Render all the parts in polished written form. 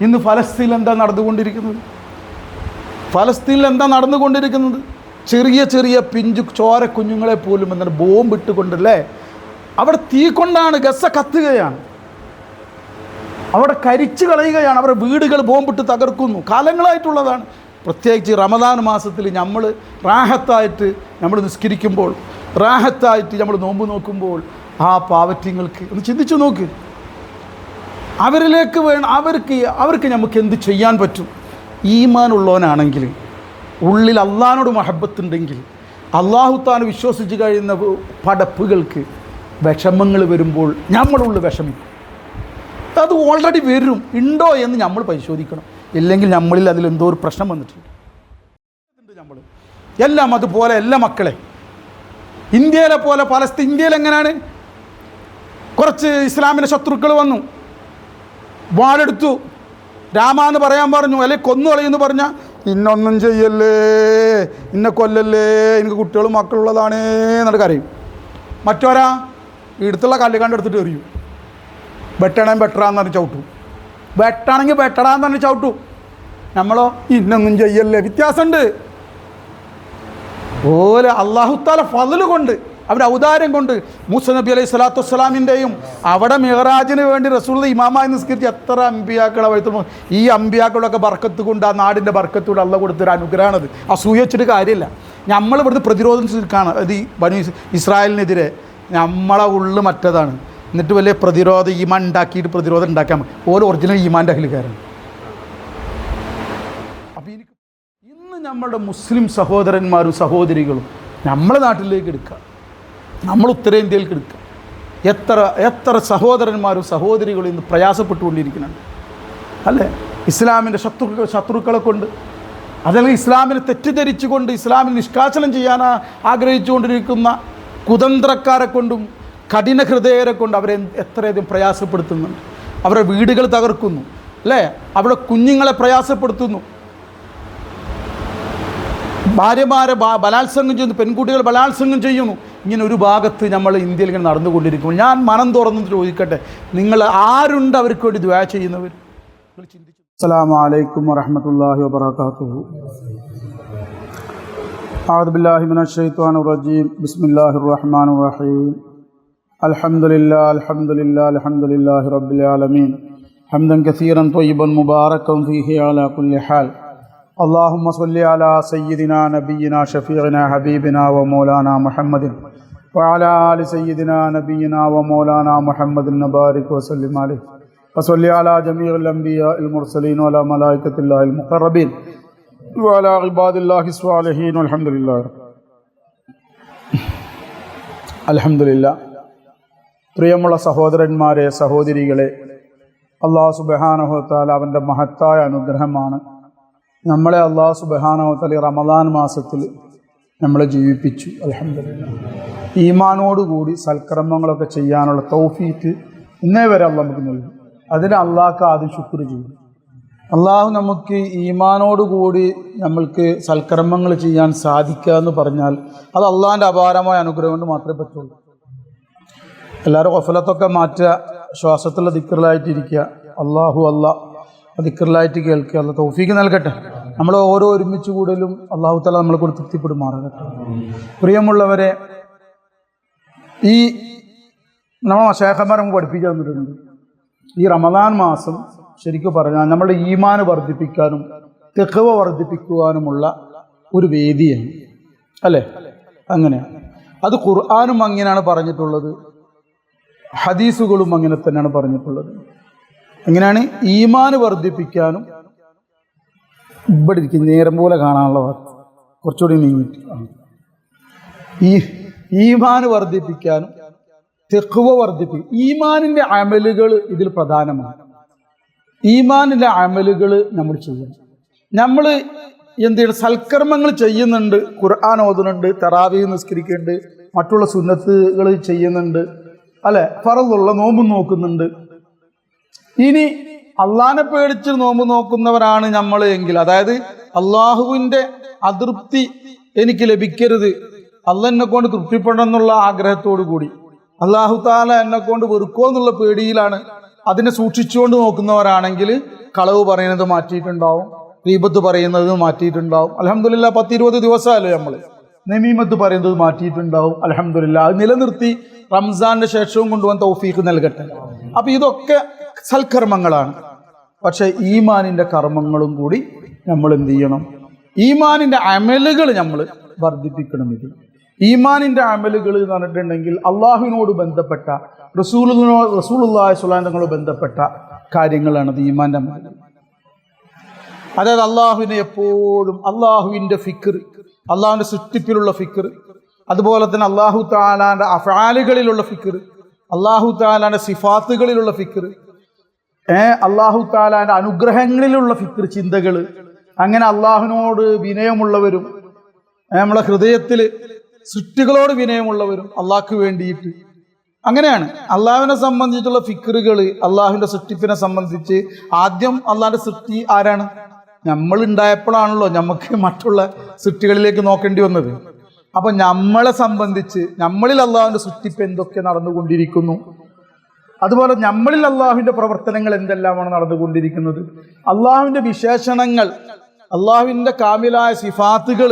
ഇന്ന് ഫലസ്തീനിൽ എന്താ നടന്നുകൊണ്ടിരിക്കുന്നത്? ചെറിയ ചെറിയ പിഞ്ചു ചോര കുഞ്ഞുങ്ങളെ പോലും എന്താണ് ബോംബ് ഇട്ടുകൊണ്ടല്ലേ, അവിടെ തീ കൊണ്ടാണ് ഗസ കത്തുകയാണ്, അവിടെ കരിച്ചു കളയുകയാണ്, അവരുടെ വീടുകൾ ബോംബിട്ട് തകർക്കുന്നു. കാലങ്ങളായിട്ടുള്ളതാണ്. പ്രത്യേകിച്ച് റമദാൻ മാസത്തിൽ നമ്മൾ റാഹത്തായിട്ട് നമ്മൾ നിസ്കരിക്കുമ്പോൾ, റാഹത്തായിട്ട് നമ്മൾ നോമ്പ് നോക്കുമ്പോൾ ആ പാവറ്റിങ്ങൾക്ക് ഒന്ന് ചിന്തിച്ചു നോക്ക്. അവരിലേക്ക് അവർക്ക് നമുക്ക് എന്ത് ചെയ്യാൻ പറ്റും? ഈമാനുള്ളവനാണെങ്കിൽ, ഉള്ളിൽ അള്ളാഹിനോട് മഹബത്തുണ്ടെങ്കിൽ, അള്ളാഹു താൻ വിശ്വസിച്ച് കഴിയുന്ന പടപ്പുകൾക്ക് വിഷമങ്ങൾ വരുമ്പോൾ നമ്മളുള്ളിൽ വിഷമിക്കും. അത് ഓൾറെഡി വരും, ഉണ്ടോ എന്ന് നമ്മൾ പരിശോധിക്കണം. ഇല്ലെങ്കിൽ നമ്മളിൽ അതിലെന്തോ ഒരു പ്രശ്നം വന്നിട്ടുണ്ട്. നമ്മൾ എല്ലാം അതുപോലെ എല്ലാ മക്കളെ ഇന്ത്യയിലെ പോലെ ഇന്ത്യയിൽ എങ്ങനെയാണ്? കുറച്ച് ഇസ്ലാമിൻ്റെ ശത്രുക്കൾ വന്നു, വാളെടുത്തു, രാമാന്ന് പറയാൻ പറഞ്ഞു, അല്ലെങ്കിൽ കൊന്നു കളയെന്ന് പറഞ്ഞാൽ ഇന്നൊന്നും ചെയ്യല്ലേ, ഇന്നെ കൊല്ലല്ലേ, എനിക്ക് കുട്ടികളും മക്കളുള്ളതാണ് എന്നൊക്കെ കരയും. മറ്റോരാ ഇടുത്തുള്ള കല്ലുകാണ്ട് എടുത്തിട്ട് എറിയും. വെട്ടണമെങ്കിൽ വെട്ടറാന്ന് പറഞ്ഞ് ചവിട്ടും, വെട്ടാണെങ്കിൽ വെട്ടടാന്ന് പറഞ്ഞ് ചവിട്ടും. നമ്മളോ ഇന്നൊന്നും ചെയ്യല്ലേ. വ്യത്യാസമുണ്ട്. ഓലെ അള്ളാഹുത്താല ഫള് കൊണ്ട്, അവരുടെ ഔദാര്യം കൊണ്ട്, മൂസ നബി അലൈഹി സ്വലാത്തു വസ്സലാമിൻ്റെയും അവിടെ മിഹ്റാജിന് വേണ്ടി റസൂൽ ഇമാമായി നിസ്കരിച്ച് എത്ര അമ്പിയാക്കളെ വഴുത്തുന്നു. ഈ അമ്പിയാക്കളൊക്കെ ബർക്കത്ത് കൊണ്ട്, ആ നാടിൻ്റെ ബർക്കത്ത് കൊണ്ട് അള്ള കൊടുത്തൊരു അനുഗ്രഹമാണത്. അസൂയ വെച്ചിട്ട് കാര്യമില്ല. നമ്മൾ ഇവിടുന്ന് പ്രതിരോധിച്ചിരിക്കുകയാണ്. അത് ഈ ബനു ഇസ്രായേലിനെതിരെ നമ്മളെ ഉള്ളു മറ്റതാണ്. എന്നിട്ട് വലിയ പ്രതിരോധം ഈമാൻ ഉണ്ടാക്കിയിട്ട് പ്രതിരോധം ഉണ്ടാക്കാൻ ഓരോ ഒറിജിനൽ ഈമാൻ്റെ അഖിലുകാരാണ്. അപ്പോൾ ഇന്ന് നമ്മളുടെ മുസ്ലിം സഹോദരന്മാരും സഹോദരികളും നമ്മളെ നാട്ടിലേക്ക് എടുക്കുക, നമ്മൾ ഉത്തരേന്ത്യയിലേക്ക് എടുക്കുക. എത്ര സഹോദരന്മാരും സഹോദരികളും ഇന്ന് പ്രയാസപ്പെട്ടുകൊണ്ടിരിക്കുന്നുണ്ട് അല്ലേ? ഇസ്ലാമിൻ്റെ ശത്രുക്കളെ കൊണ്ട്, അതല്ലെങ്കിൽ ഇസ്ലാമിനെ തെറ്റിദ്ധരിച്ചുകൊണ്ട് ഇസ്ലാമിൽ നിഷ്കാസനം ചെയ്യാൻ ആഗ്രഹിച്ചുകൊണ്ടിരിക്കുന്ന കുതന്ത്രക്കാരെ കൊണ്ടും കഠിന ഹൃദയരെ കൊണ്ട് അവരെ എത്രയധികം പ്രയാസപ്പെടുത്തുന്നുണ്ട്. അവരുടെ വീടുകൾ തകർക്കുന്നു അല്ലേ? അവരുടെ കുഞ്ഞുങ്ങളെ പ്രയാസപ്പെടുത്തുന്നു. ഭാര്യമാരെ ബലാത്സംഗം ചെയ്യുന്നു, പെൺകുട്ടികൾ ബലാത്സംഗം ചെയ്യുന്നു. ഇങ്ങനെ ഒരു ഭാഗത്ത് നമ്മൾ ഇന്ത്യയിൽ ഇങ്ങനെ നടന്നുകൊണ്ടിരിക്കുമ്പോൾ ഞാൻ മനം തുറന്ന് ചോദിക്കട്ടെ, നിങ്ങൾ ആരുണ്ട് അവർക്ക് വേണ്ടി ദുആ ചെയ്യുന്നവർ? നിങ്ങൾ ചിന്തിച്ചു. അസ്സലാമു അലൈക്കും വറഹ്മത്തുള്ളാഹി വബറകാതുഹു. അഊദു ബില്ലാഹി മിനശ് ശൈത്വാനിർ റജീം. ബിസ്മില്ലാഹിർ റഹ്മാനിർ റഹീം. അൽഹംദുലില്ലാഹി റബ്ബിൽ ആലമീൻ. ഹംദൻ കസീറൻ ത്വയ്യിബൻ മുബാറകൻ ഫീഹി അലാ കുല്ലി ഹാൽ. اللهم صل على سيدنا نبينا شفيعنا حبيبنا ومولانا محمد وعلى آل سيدنا نبينا ومولانا محمد وبارك وسلم عليه وصل على جميع الأنبياء المرسلين وعلى ملائكة الله المقربين وعلى عباد الله الصالحين والحمد لله. അൽഹംദുലില്ലാ. പ്രിയമുള്ള സഹോദരന്മാരെ, സഹോദരികളെ, അല്ലാഹു സുബ്ഹാനഹു വ തആല അവൻ്റെ മഹത്തായ അനുഗ്രഹമാണ് നമ്മളെ അല്ലാഹു സുബ്ഹാനഹു വ തആല റമദാൻ മാസത്തിൽ നമ്മളെ ജീവിപ്പിച്ചു. അൽഹംദുലില്ലാ. ഈമാനോടുകൂടി സൽക്കർമ്മങ്ങളൊക്കെ ചെയ്യാനുള്ള തൗഫീക്ക് ഇന്നേ വരെ അള്ളാഹ് നമുക്ക് നൽകി. അതിന് അള്ളാഹ്ക്ക് ആദ്യം ശുക്ർ ചെയ്യും. അള്ളാഹു നമുക്ക് ഈമാനോടുകൂടി നമ്മൾക്ക് സൽക്കർമ്മങ്ങൾ ചെയ്യാൻ സാധിക്കുക എന്ന് പറഞ്ഞാൽ അത് അള്ളാഹിൻ്റെ അപാരമായ അനുഗ്രഹം കൊണ്ട് മാത്രമേ പറ്റുള്ളൂ. എല്ലാവരും ഗഫലത്തൊക്കെ മാറ്റുക, ശ്വാസത്തുള്ള ദിക്റിലായിട്ടിരിക്കുക, അള്ളാഹു ദിക്റിലായിട്ട് കേൾക്കുക. അള്ളാഹ് തൗഫീക്ക് നൽകട്ടെ. നമ്മൾ ഓരോ ഒരുമിച്ച് കൂടലും അള്ളാഹു തആല നമ്മളെ കൊണ്ട് തൃപ്തിപ്പെടുമാറാകട്ടെ. പ്രിയമുള്ളവരെ, ഈ നമ്മൾ ശേഖന്മാർ നമുക്ക് പഠിപ്പിച്ചു തന്നിട്ടുണ്ട്. ഈ റമദാൻ മാസം ശരിക്കും പറഞ്ഞാൽ നമ്മുടെ ഈമാന് വർദ്ധിപ്പിക്കാനും തഖ്വ വർദ്ധിപ്പിക്കുവാനുമുള്ള ഒരു വേദിയാണ് അല്ലേ? അങ്ങനെയാണ്. അത് ഖുർആനും അങ്ങനെയാണ് പറഞ്ഞിട്ടുള്ളത്, ഹദീസുകളും അങ്ങനെ തന്നെയാണ് പറഞ്ഞിട്ടുള്ളത്. എങ്ങനെയാണ്? ഈമാന് വർദ്ധിപ്പിക്കാനും, ഇവിടെ ഇരിക്കും നേരം പോലെ കാണാനുള്ള വാർത്ത കുറച്ചുകൂടി നീങ്ങിട്ട്, ഈ ഈമാന് വർദ്ധിപ്പിക്കാനും തഖ്വ വർദ്ധിപ്പിക്കും. ഈമാനിൻ്റെ അമലുകൾ ഇതിൽ പ്രധാനമാണ്. ഈമാനിൻ്റെ അമലുകൾ നമ്മൾ ചെയ്യണം. നമ്മൾ എന്ത് ചെയ്യണം? സൽക്കർമ്മങ്ങൾ ചെയ്യുന്നുണ്ട്, ഖുർആൻ ഓതുന്നുണ്ട്, തറാവീഹ് നിസ്കരിക്കുന്നുണ്ട്, മറ്റുള്ള സുന്നത്തുകൾ ചെയ്യുന്നുണ്ട് അല്ലെ? ഫറളുള്ള നോമ്പ് നോക്കുന്നുണ്ട്. ഇനി അള്ളാഹിനെ പേടിച്ച് നോമ്പ് നോക്കുന്നവരാണ് നമ്മൾ എങ്കിൽ, അതായത് അള്ളാഹുവിൻ്റെ അതൃപ്തി എനിക്ക് ലഭിക്കരുത്, അള്ളാഹ് എന്നെ കൊണ്ട് തൃപ്തിപ്പെടണം എന്നുള്ള ആഗ്രഹത്തോടു കൂടി, അള്ളാഹു താല എന്നെ കൊണ്ട് വെറുക്കോ എന്നുള്ള പേടിയിലാണ് അതിനെ സൂക്ഷിച്ചുകൊണ്ട് നോക്കുന്നവരാണെങ്കിൽ കളവ് പറയുന്നത് മാറ്റിയിട്ടുണ്ടാവും, ഗീബത്ത് പറയുന്നത് മാറ്റിയിട്ടുണ്ടാവും. അൽഹംദുലില്ലാ 10-20 ദിവസമല്ലോ നമ്മൾ നമീമത്ത് പറയുന്നത് മാറ്റിയിട്ടുണ്ടാവും. അൽഹംദുലില്ലാ അത് നിലനിർത്തി റംസാന്റെ ശേഷവും കൊണ്ടുപോകാൻ തൗഫീഖ് നൽകട്ടെ. അപ്പൊ ഇതൊക്കെ സൽക്കർമ്മങ്ങളാണ്. പക്ഷെ ഈമാനിന്റെ കർമ്മങ്ങളും കൂടി നമ്മൾ എന്ത് ചെയ്യണം? ഈമാനിന്റെ അമലുകൾ നമ്മൾ വർദ്ധിപ്പിക്കണം. ഇത് ഈമാനിന്റെ അമലുകൾ എന്ന് പറഞ്ഞിട്ടുണ്ടെങ്കിൽ അള്ളാഹുവിനോട് ബന്ധപ്പെട്ട റസൂലുള്ളാഹി സ്വല്ലല്ലാഹു അലൈഹി വസല്ലം ബന്ധപ്പെട്ട കാര്യങ്ങളാണ് ഇത് ഈമാന്റെ അമലുകൾ. അതായത് അള്ളാഹുവിനെ എപ്പോഴും അള്ളാഹുവിന്റെ ഫിക്ർ, അള്ളാഹുവിന്റെ സൃഷ്ടിപ്പിലുള്ള ഫിക്ർ, അതുപോലെ തന്നെ അള്ളാഹു തആലാന്റെ അഫ്ആലുകളിലുള്ള ഫിക്ർ, അള്ളാഹു തആലാന്റെ സിഫാത്തുകളിലുള്ള ഫിക്ർ, അള്ളാഹു തആലാന്റെ അനുഗ്രഹങ്ങളിലുള്ള ഫിക്ർ, ചിന്തകൾ. അങ്ങനെ അള്ളാഹുവിനോട് വിനയമുള്ളവരും നമ്മളെ ഹൃദയത്തിൽ സൃഷ്ടികളോട് വിനയമുള്ളവരും അള്ളാഹ്ക്ക് വേണ്ടിയിട്ട്. അങ്ങനെയാണ് അള്ളാഹുവിനെ സംബന്ധിച്ചുള്ള ഫിക്റുകൾ. അള്ളാഹുവിന്റെ സൃഷ്ടിപ്പിനെ സംബന്ധിച്ച് ആദ്യം അള്ളാഹിന്റെ സൃഷ്ടി ആരാണ്? നമ്മൾ ഉണ്ടായപ്പോഴാണല്ലോ നമുക്ക് മറ്റുള്ള സൃഷ്ടികളിലേക്ക് നോക്കേണ്ടി വന്നത്. അപ്പൊ നമ്മളെ സംബന്ധിച്ച് നമ്മളിൽ അള്ളാഹുവിന്റെ സൃഷ്ടിപ്പ് എന്തൊക്കെ നടന്നുകൊണ്ടിരിക്കുന്നു, അതുപോലെ നമ്മളിൽ അള്ളാഹുവിന്റെ പ്രവർത്തനങ്ങൾ എന്തെല്ലാമാണ് നടന്നുകൊണ്ടിരിക്കുന്നത്, അള്ളാഹുവിന്റെ വിശേഷണങ്ങൾ, അള്ളാഹുവിന്റെ കാമിലായ സിഫാത്തുകൾ,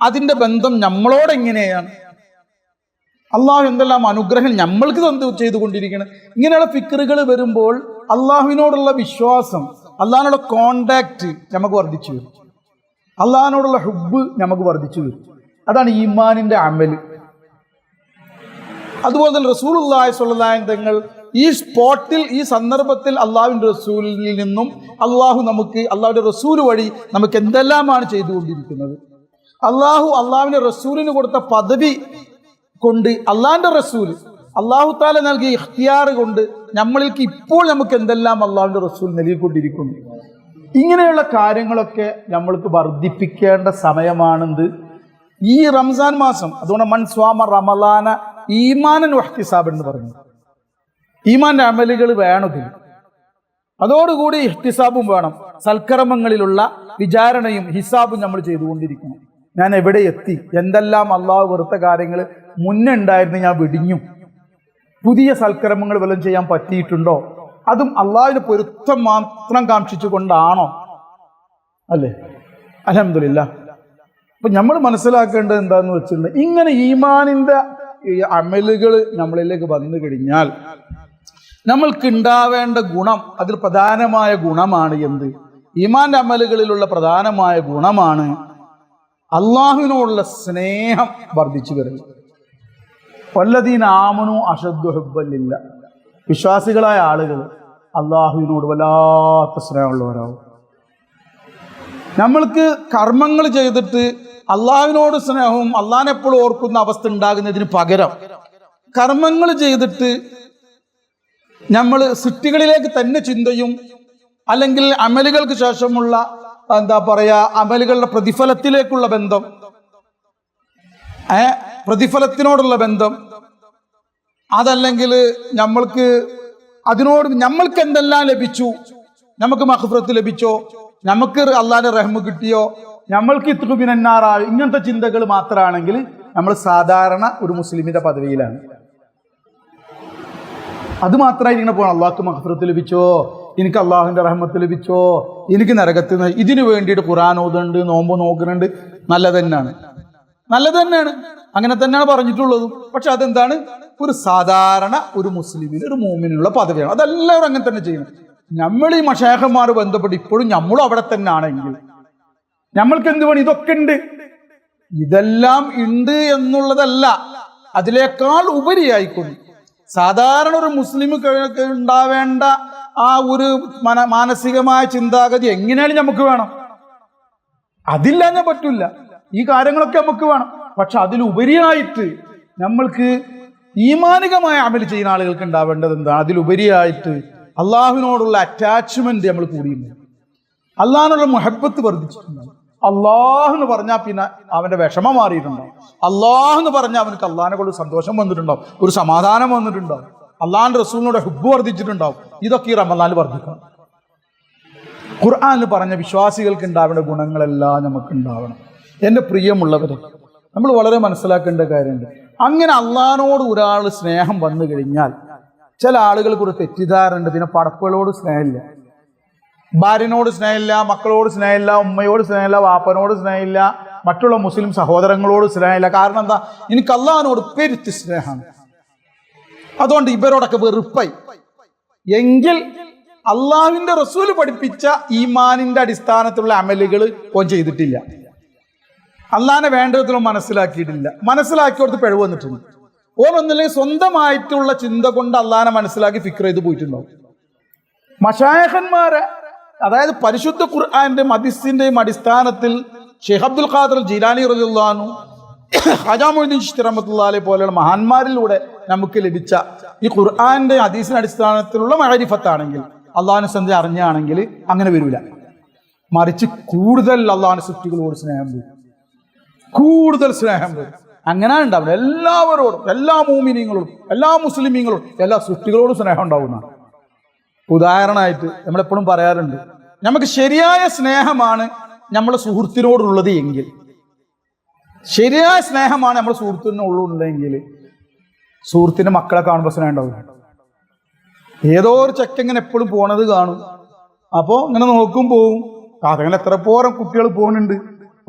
അതിന്റെ ബന്ധം നമ്മളോട് എങ്ങനെയാണ്, അള്ളാഹു എന്തെല്ലാം അനുഗ്രഹം നമ്മൾക്ക് ചെയ്തുകൊണ്ടിരിക്കണം. ഇങ്ങനെയുള്ള ഫിക്റുകൾ വരുമ്പോൾ അള്ളാഹുവിനോടുള്ള വിശ്വാസം, അള്ളാഹിനോടുള്ള കോണ്ടാക്ട് നമുക്ക് വർദ്ധിച്ചു വരും, അള്ളാഹിനോടുള്ള ഹുബ്ബ് നമുക്ക് വർദ്ധിച്ചു വരും. അതാണ് ഈമാനിന്റെ അമല്. അതുപോലെ തന്നെ റസൂലുള്ളാഹി സ്വല്ലല്ലാഹു അലൈഹി വസല്ലം തങ്ങൾ ഈ സ്പോട്ടിൽ, ഈ സന്ദർഭത്തിൽ അള്ളാഹുവിന്റെ റസൂലിൽ നിന്നും അള്ളാഹുവിന്റെ റസൂൽ വഴി നമുക്ക് എന്തെല്ലാമാണ് ചെയ്തുകൊണ്ടിരിക്കുന്നത്. അള്ളാഹുവിന്റെ റസൂലിന് കൊടുത്ത പദവി കൊണ്ട്, അള്ളാഹിന്റെ റസൂൽ അള്ളാഹു താല നൽകിയ ഇഖ്തിയാർ കൊണ്ട് നമ്മളിലേക്ക് ഇപ്പോൾ നമുക്ക് എന്തെല്ലാം അള്ളാഹുവിന്റെ റസൂൽ നൽകിക്കൊണ്ടിരിക്കുന്നു. ഇങ്ങനെയുള്ള കാര്യങ്ങളൊക്കെ നമ്മൾക്ക് വർദ്ധിപ്പിക്കേണ്ട സമയമാണെന്ത് ഈ റംസാൻ മാസം. അതുകൊണ്ട് മൻ സ്വാമ റമളാന ഈമാനൻ വഹ്തിസാബൻ എന്ന് പറഞ്ഞു. ഈമാന്റെ അമലുകൾ വേണം. അതോടുകൂടി ഇഹ്തിസാബും വേണം. സൽക്കർമ്മങ്ങളിലുള്ള വിചാരണയും ഹിസാബും നമ്മൾ ചെയ്തുകൊണ്ടിരിക്കണം. ഞാൻ എവിടെ എത്തി, എന്തെല്ലാം അള്ളാഹു വെറുത്ത കാര്യങ്ങൾ മുന്നേ ഉണ്ടായിരുന്നു ഞാൻ വെടിഞ്ഞു, പുതിയ സൽക്കർമ്മങ്ങൾ വല്ലതും ചെയ്യാൻ പറ്റിയിട്ടുണ്ടോ, അതും അള്ളാഹുവിന്റെ പൊരുത്തം മാത്രം കാക്ഷിച്ചു കൊണ്ടാണോ അല്ലേ? അൽഹംദുലില്ലാ. അപ്പൊ നമ്മൾ മനസ്സിലാക്കേണ്ടത് എന്താന്ന് വെച്ചിട്ടുണ്ടെങ്കിൽ, ഇങ്ങനെ ഈമാനിന്റെ അമലുകൾ നമ്മളിലേക്ക് വന്നു കഴിഞ്ഞാൽ നമ്മൾക്ക് ഉണ്ടാവേണ്ട ഗുണം, അതിൽ പ്രധാനമായ ഗുണമാണ് എന്ത്? ഈമാന്റെ അമലുകളിലുള്ള പ്രധാനമായ ഗുണമാണ് അള്ളാഹുവിനോടുള്ള സ്നേഹം വർദ്ധിച്ചു വരുന്നത്. വല്ലദീന ആമനു അശദ്ദു ഹുബ്ബൻ ലില്ലാഹ്. വിശ്വാസികളായ ആളുകൾ അള്ളാഹുവിനോട് വല്ലാത്ത സ്നേഹമുള്ളവരാവും. നമ്മൾക്ക് കർമ്മങ്ങൾ ചെയ്തിട്ട് അള്ളാഹുവിനോട് സ്നേഹവും അള്ളാഹിനെ എപ്പോഴും ഓർക്കുന്ന അവസ്ഥ ഉണ്ടാകുന്നതിന് പകരം കർമ്മങ്ങൾ ചെയ്തിട്ട് നമ്മൾ സൃഷ്ടികളിലേക്ക് തന്നെ ചിന്തയും, അല്ലെങ്കിൽ അമലുകൾക്ക് ശേഷമുള്ള അമലുകളുടെ പ്രതിഫലത്തിലേക്കുള്ള ബന്ധം, പ്രതിഫലത്തിനോടുള്ള ബന്ധം, അതല്ലെങ്കിൽ നമ്മൾക്ക് എന്തെല്ലാം ലഭിച്ചു, നമുക്ക് മഗ്ഫിറത്ത് ലഭിച്ചോ, നമുക്ക് അള്ളാഹിന്റെ റഹ്മത്ത് കിട്ടിയോ, നമ്മൾക്ക് ഇത്ഖു മിനന്നാറായി, ഇങ്ങനത്തെ ചിന്തകൾ മാത്രമാണെങ്കിൽ നമ്മൾ സാധാരണ ഒരു മുസ്ലിമിന്റെ പദവിയിലാണ്. അത് മാത്രമായി ഇങ്ങനെ പോകണം. അള്ളാഹ്ക്ക് മഗ്ഫിറത്ത് ലഭിച്ചോ, എനിക്ക് അള്ളാഹുവിന്റെ റഹ്മത്ത് ലഭിച്ചോ, എനിക്ക് നരകത്തിൽ നിന്ന്, ഇതിനു വേണ്ടിയിട്ട് ഖുർആൻ ഓതുന്നുണ്ട്, നോമ്പ് നോക്കുന്നുണ്ട്, നല്ലത് തന്നെയാണ്, അങ്ങനെ തന്നെയാണ് പറഞ്ഞിട്ടുള്ളതും. പക്ഷെ അതെന്താണ്? ഒരു സാധാരണ ഒരു മുസ്ലിമിന്, ഒരു മോമിനുള്ള പദവിയാണ്. അതെല്ലാവരും അങ്ങനെ തന്നെ ചെയ്യണം. നമ്മൾ ഈ മശായിഖന്മാർ ബന്ധപ്പെട്ട് ഇപ്പോഴും നമ്മളും അവിടെ തന്നെ ആണെങ്കിൽ നമ്മൾക്ക് എന്ത് വേണം? ഇതൊക്കെ ഉണ്ട്. ഇതെല്ലാം ഉണ്ട് എന്നുള്ളതല്ല, അതിനേക്കാൾ ഉപരിയായിക്കൊണ്ട് സാധാരണ ഒരു മുസ്ലിം ഉണ്ടാവേണ്ട ആ ഒരു മാനസികമായ ചിന്താഗതി എങ്ങനെയാണ് നമുക്ക് വേണം. അതില്ലാഞ്ഞാൽ പറ്റില്ല. ഈ കാര്യങ്ങളൊക്കെ നമുക്ക് വേണം. പക്ഷെ അതിലുപരിയായിട്ട് നമ്മൾക്ക് ഈമാനികമായ അമൽ ചെയ്യുന്ന ആളുകൾക്ക് ഉണ്ടാവേണ്ടത് എന്താണ്? അതിലുപരിയായിട്ട് അള്ളാഹുവിനോടുള്ള അറ്റാച്ച്മെന്റ് നമ്മൾ കൂടിയിരുന്നു, അള്ളാഹിനോടുള്ള മുഹബ്ബത്ത് വർദ്ധിച്ചിട്ടുണ്ടാവും. അള്ളാഹ് എന്ന് പറഞ്ഞാൽ പിന്നെ അവന്റെ വിഷമം മാറിയിട്ടുണ്ടാവും. അള്ളാഹ് എന്ന് പറഞ്ഞാൽ അവനക്ക് അള്ളാഹിനെ കൊണ്ട് സന്തോഷം വന്നിട്ടുണ്ടാവും, ഒരു സമാധാനം വന്നിട്ടുണ്ടാവും, അള്ളാഹിന്റെ റസൂലിനോട് ഹുബ്ബ് വർദ്ധിച്ചിട്ടുണ്ടാവും. ഇതൊക്കെ ഈ റമളാനിൽ വർദ്ധിക്കണം. ഖുർആനിൽ പറഞ്ഞ വിശ്വാസികൾക്ക് ഉണ്ടാവേണ്ട ഗുണങ്ങളെല്ലാം നമുക്ക് ഉണ്ടാവണം. എൻ്റെ പ്രിയമുള്ളവരെ, നമ്മൾ വളരെ മനസ്സിലാക്കേണ്ട കാര്യമുണ്ട്. അങ്ങനെ അള്ളാഹിനോട് ഒരാൾ സ്നേഹം വന്നു കഴിഞ്ഞാൽ ചില ആളുകൾക്ക് ഒരു തെറ്റിദ്ധാരണ, പിന്നെ പടപ്പുകളോട് സ്നേഹമില്ല, ഭാര്യനോട് സ്നേഹമില്ല, മക്കളോട് സ്നേഹമില്ല, ഉമ്മയോട് സ്നേഹമില്ല, വാപ്പനോട് സ്നേഹമില്ല, മറ്റുള്ള മുസ്ലിം സഹോദരങ്ങളോട് സ്നേഹമില്ല. കാരണം എന്താ? എനിക്ക് അള്ളാഹിനോട് പെരുത്ത് സ്നേഹമാണ്, അതുകൊണ്ട് ഇവരോടൊക്കെ വെറുപ്പായി. എങ്കിൽ അള്ളാഹുവിന്റെ റസൂല് പഠിപ്പിച്ച ഈമാനിന്റെ അടിസ്ഥാനത്തിലുള്ള അമലുകൾ ഓൻ ചെയ്തിട്ടില്ല, അള്ളാഹിനെ വേണ്ട വിധത്തിലും മനസ്സിലാക്കിയിട്ടില്ല, മനസ്സിലാക്കിയോടത്ത് പിഴവ് വന്നിട്ടുണ്ട്. ഓനൊന്നില്ലെങ്കിൽ സ്വന്തമായിട്ടുള്ള ചിന്ത കൊണ്ട് അള്ളാഹിനെ മനസ്സിലാക്കി ഫിക്ർ ചെയ്ത് പോയിട്ടുണ്ടാവും. മശായഖന്മാരെ, അതായത് പരിശുദ്ധ ഖുർആന്റെയും ഹദീസിന്റെയും അടിസ്ഥാനത്തിൽ ഷെയ്ഖ് അബ്ദുൽ ഖാദിർ ജീലാനി റളിയല്ലാഹു അൻഹു, ഖാജാ മുഈനുദ്ദീൻ ചിശ്തി റഹ്മത്തുള്ളാഹി അലൈഹി പോലെയുള്ള മഹാന്മാരിലൂടെ നമുക്ക് ലഭിച്ച ഈ ഖുർആന്റെ ഹദീസിന്റെ അടിസ്ഥാനത്തിലുള്ള മഅരിഫത്താണെങ്കിൽ, അള്ളാഹിനെ സംബന്ധിച്ച് അറിഞ്ഞാണെങ്കിൽ അങ്ങനെ വരില്ല. മറിച്ച് കൂടുതൽ അള്ളാഹിന്റെ സൃഷ്ടികളോട് സ്നേഹം വരും, കൂടുതൽ സ്നേഹം വരും. അങ്ങനെ ഉണ്ടാവില്ല. എല്ലാവരോടും, എല്ലാ മോമിനീങ്ങളോടും, എല്ലാ മുസ്ലിമീങ്ങളോടും, എല്ലാ സൃഷ്ടികളോടും സ്നേഹം ഉണ്ടാവുന്നതാണ്. ഉദാഹരണമായിട്ട് നമ്മളെപ്പോഴും പറയാറുണ്ട്, നമുക്ക് ശരിയായ സ്നേഹമാണ് നമ്മളെ സുഹൃത്തിനോടുള്ളത് എങ്കിൽ, ശരിയായ സ്നേഹമാണ് നമ്മുടെ സുഹൃത്തിനോടുള്ളതെങ്കിൽ സുഹൃത്തിൻ്റെ മക്കളെ കാണുമ്പോൾ സ്നേഹം ഉണ്ടാവില്ല. ഏതോ ഒരു ചെക്കങ്ങനെ എപ്പോഴും പോണത് കാണും, അപ്പോൾ ഇങ്ങനെ നോക്കും പോവും, അതങ്ങനെ എത്ര പോരം കുട്ടികൾ പോകുന്നുണ്ട്.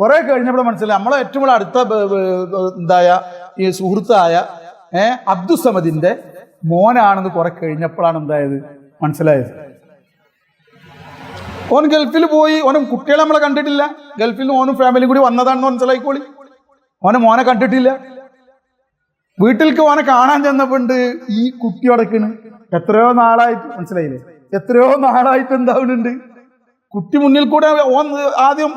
കുറെ കഴിഞ്ഞപ്പോൾ മനസ്സിലായി നമ്മളെ ഏറ്റവും കൂടുതൽ അടുത്ത ഈ സുഹൃത്തായ അബ്ദുസമദിന്റെ മോനാണെന്ന് കുറെ കഴിഞ്ഞപ്പോഴാണ് എന്തായത് മനസ്സിലായത്. ഓൻ ഗൾഫിൽ പോയി, ഓനും കുട്ടികളെ നമ്മളെ കണ്ടിട്ടില്ല, ഗൾഫിൽ ഓനും ഫാമിലിയും കൂടി വന്നതാണെന്ന് മനസ്സിലായിക്കോളി. ഓനെ മോനെ കണ്ടിട്ടില്ല. വീട്ടിലേക്ക് ഓനെ കാണാൻ ചെന്നപ്പോണ്ട് ഈ കുട്ടി അടക്കണ് എത്രയോ നാളായിട്ട്, മനസ്സിലായില്ലേ, എത്രയോ നാളായിട്ട് എന്താവുന്നുണ്ട്. കുട്ടി മുന്നിൽ കൂടെ ഓൻ ആദ്യം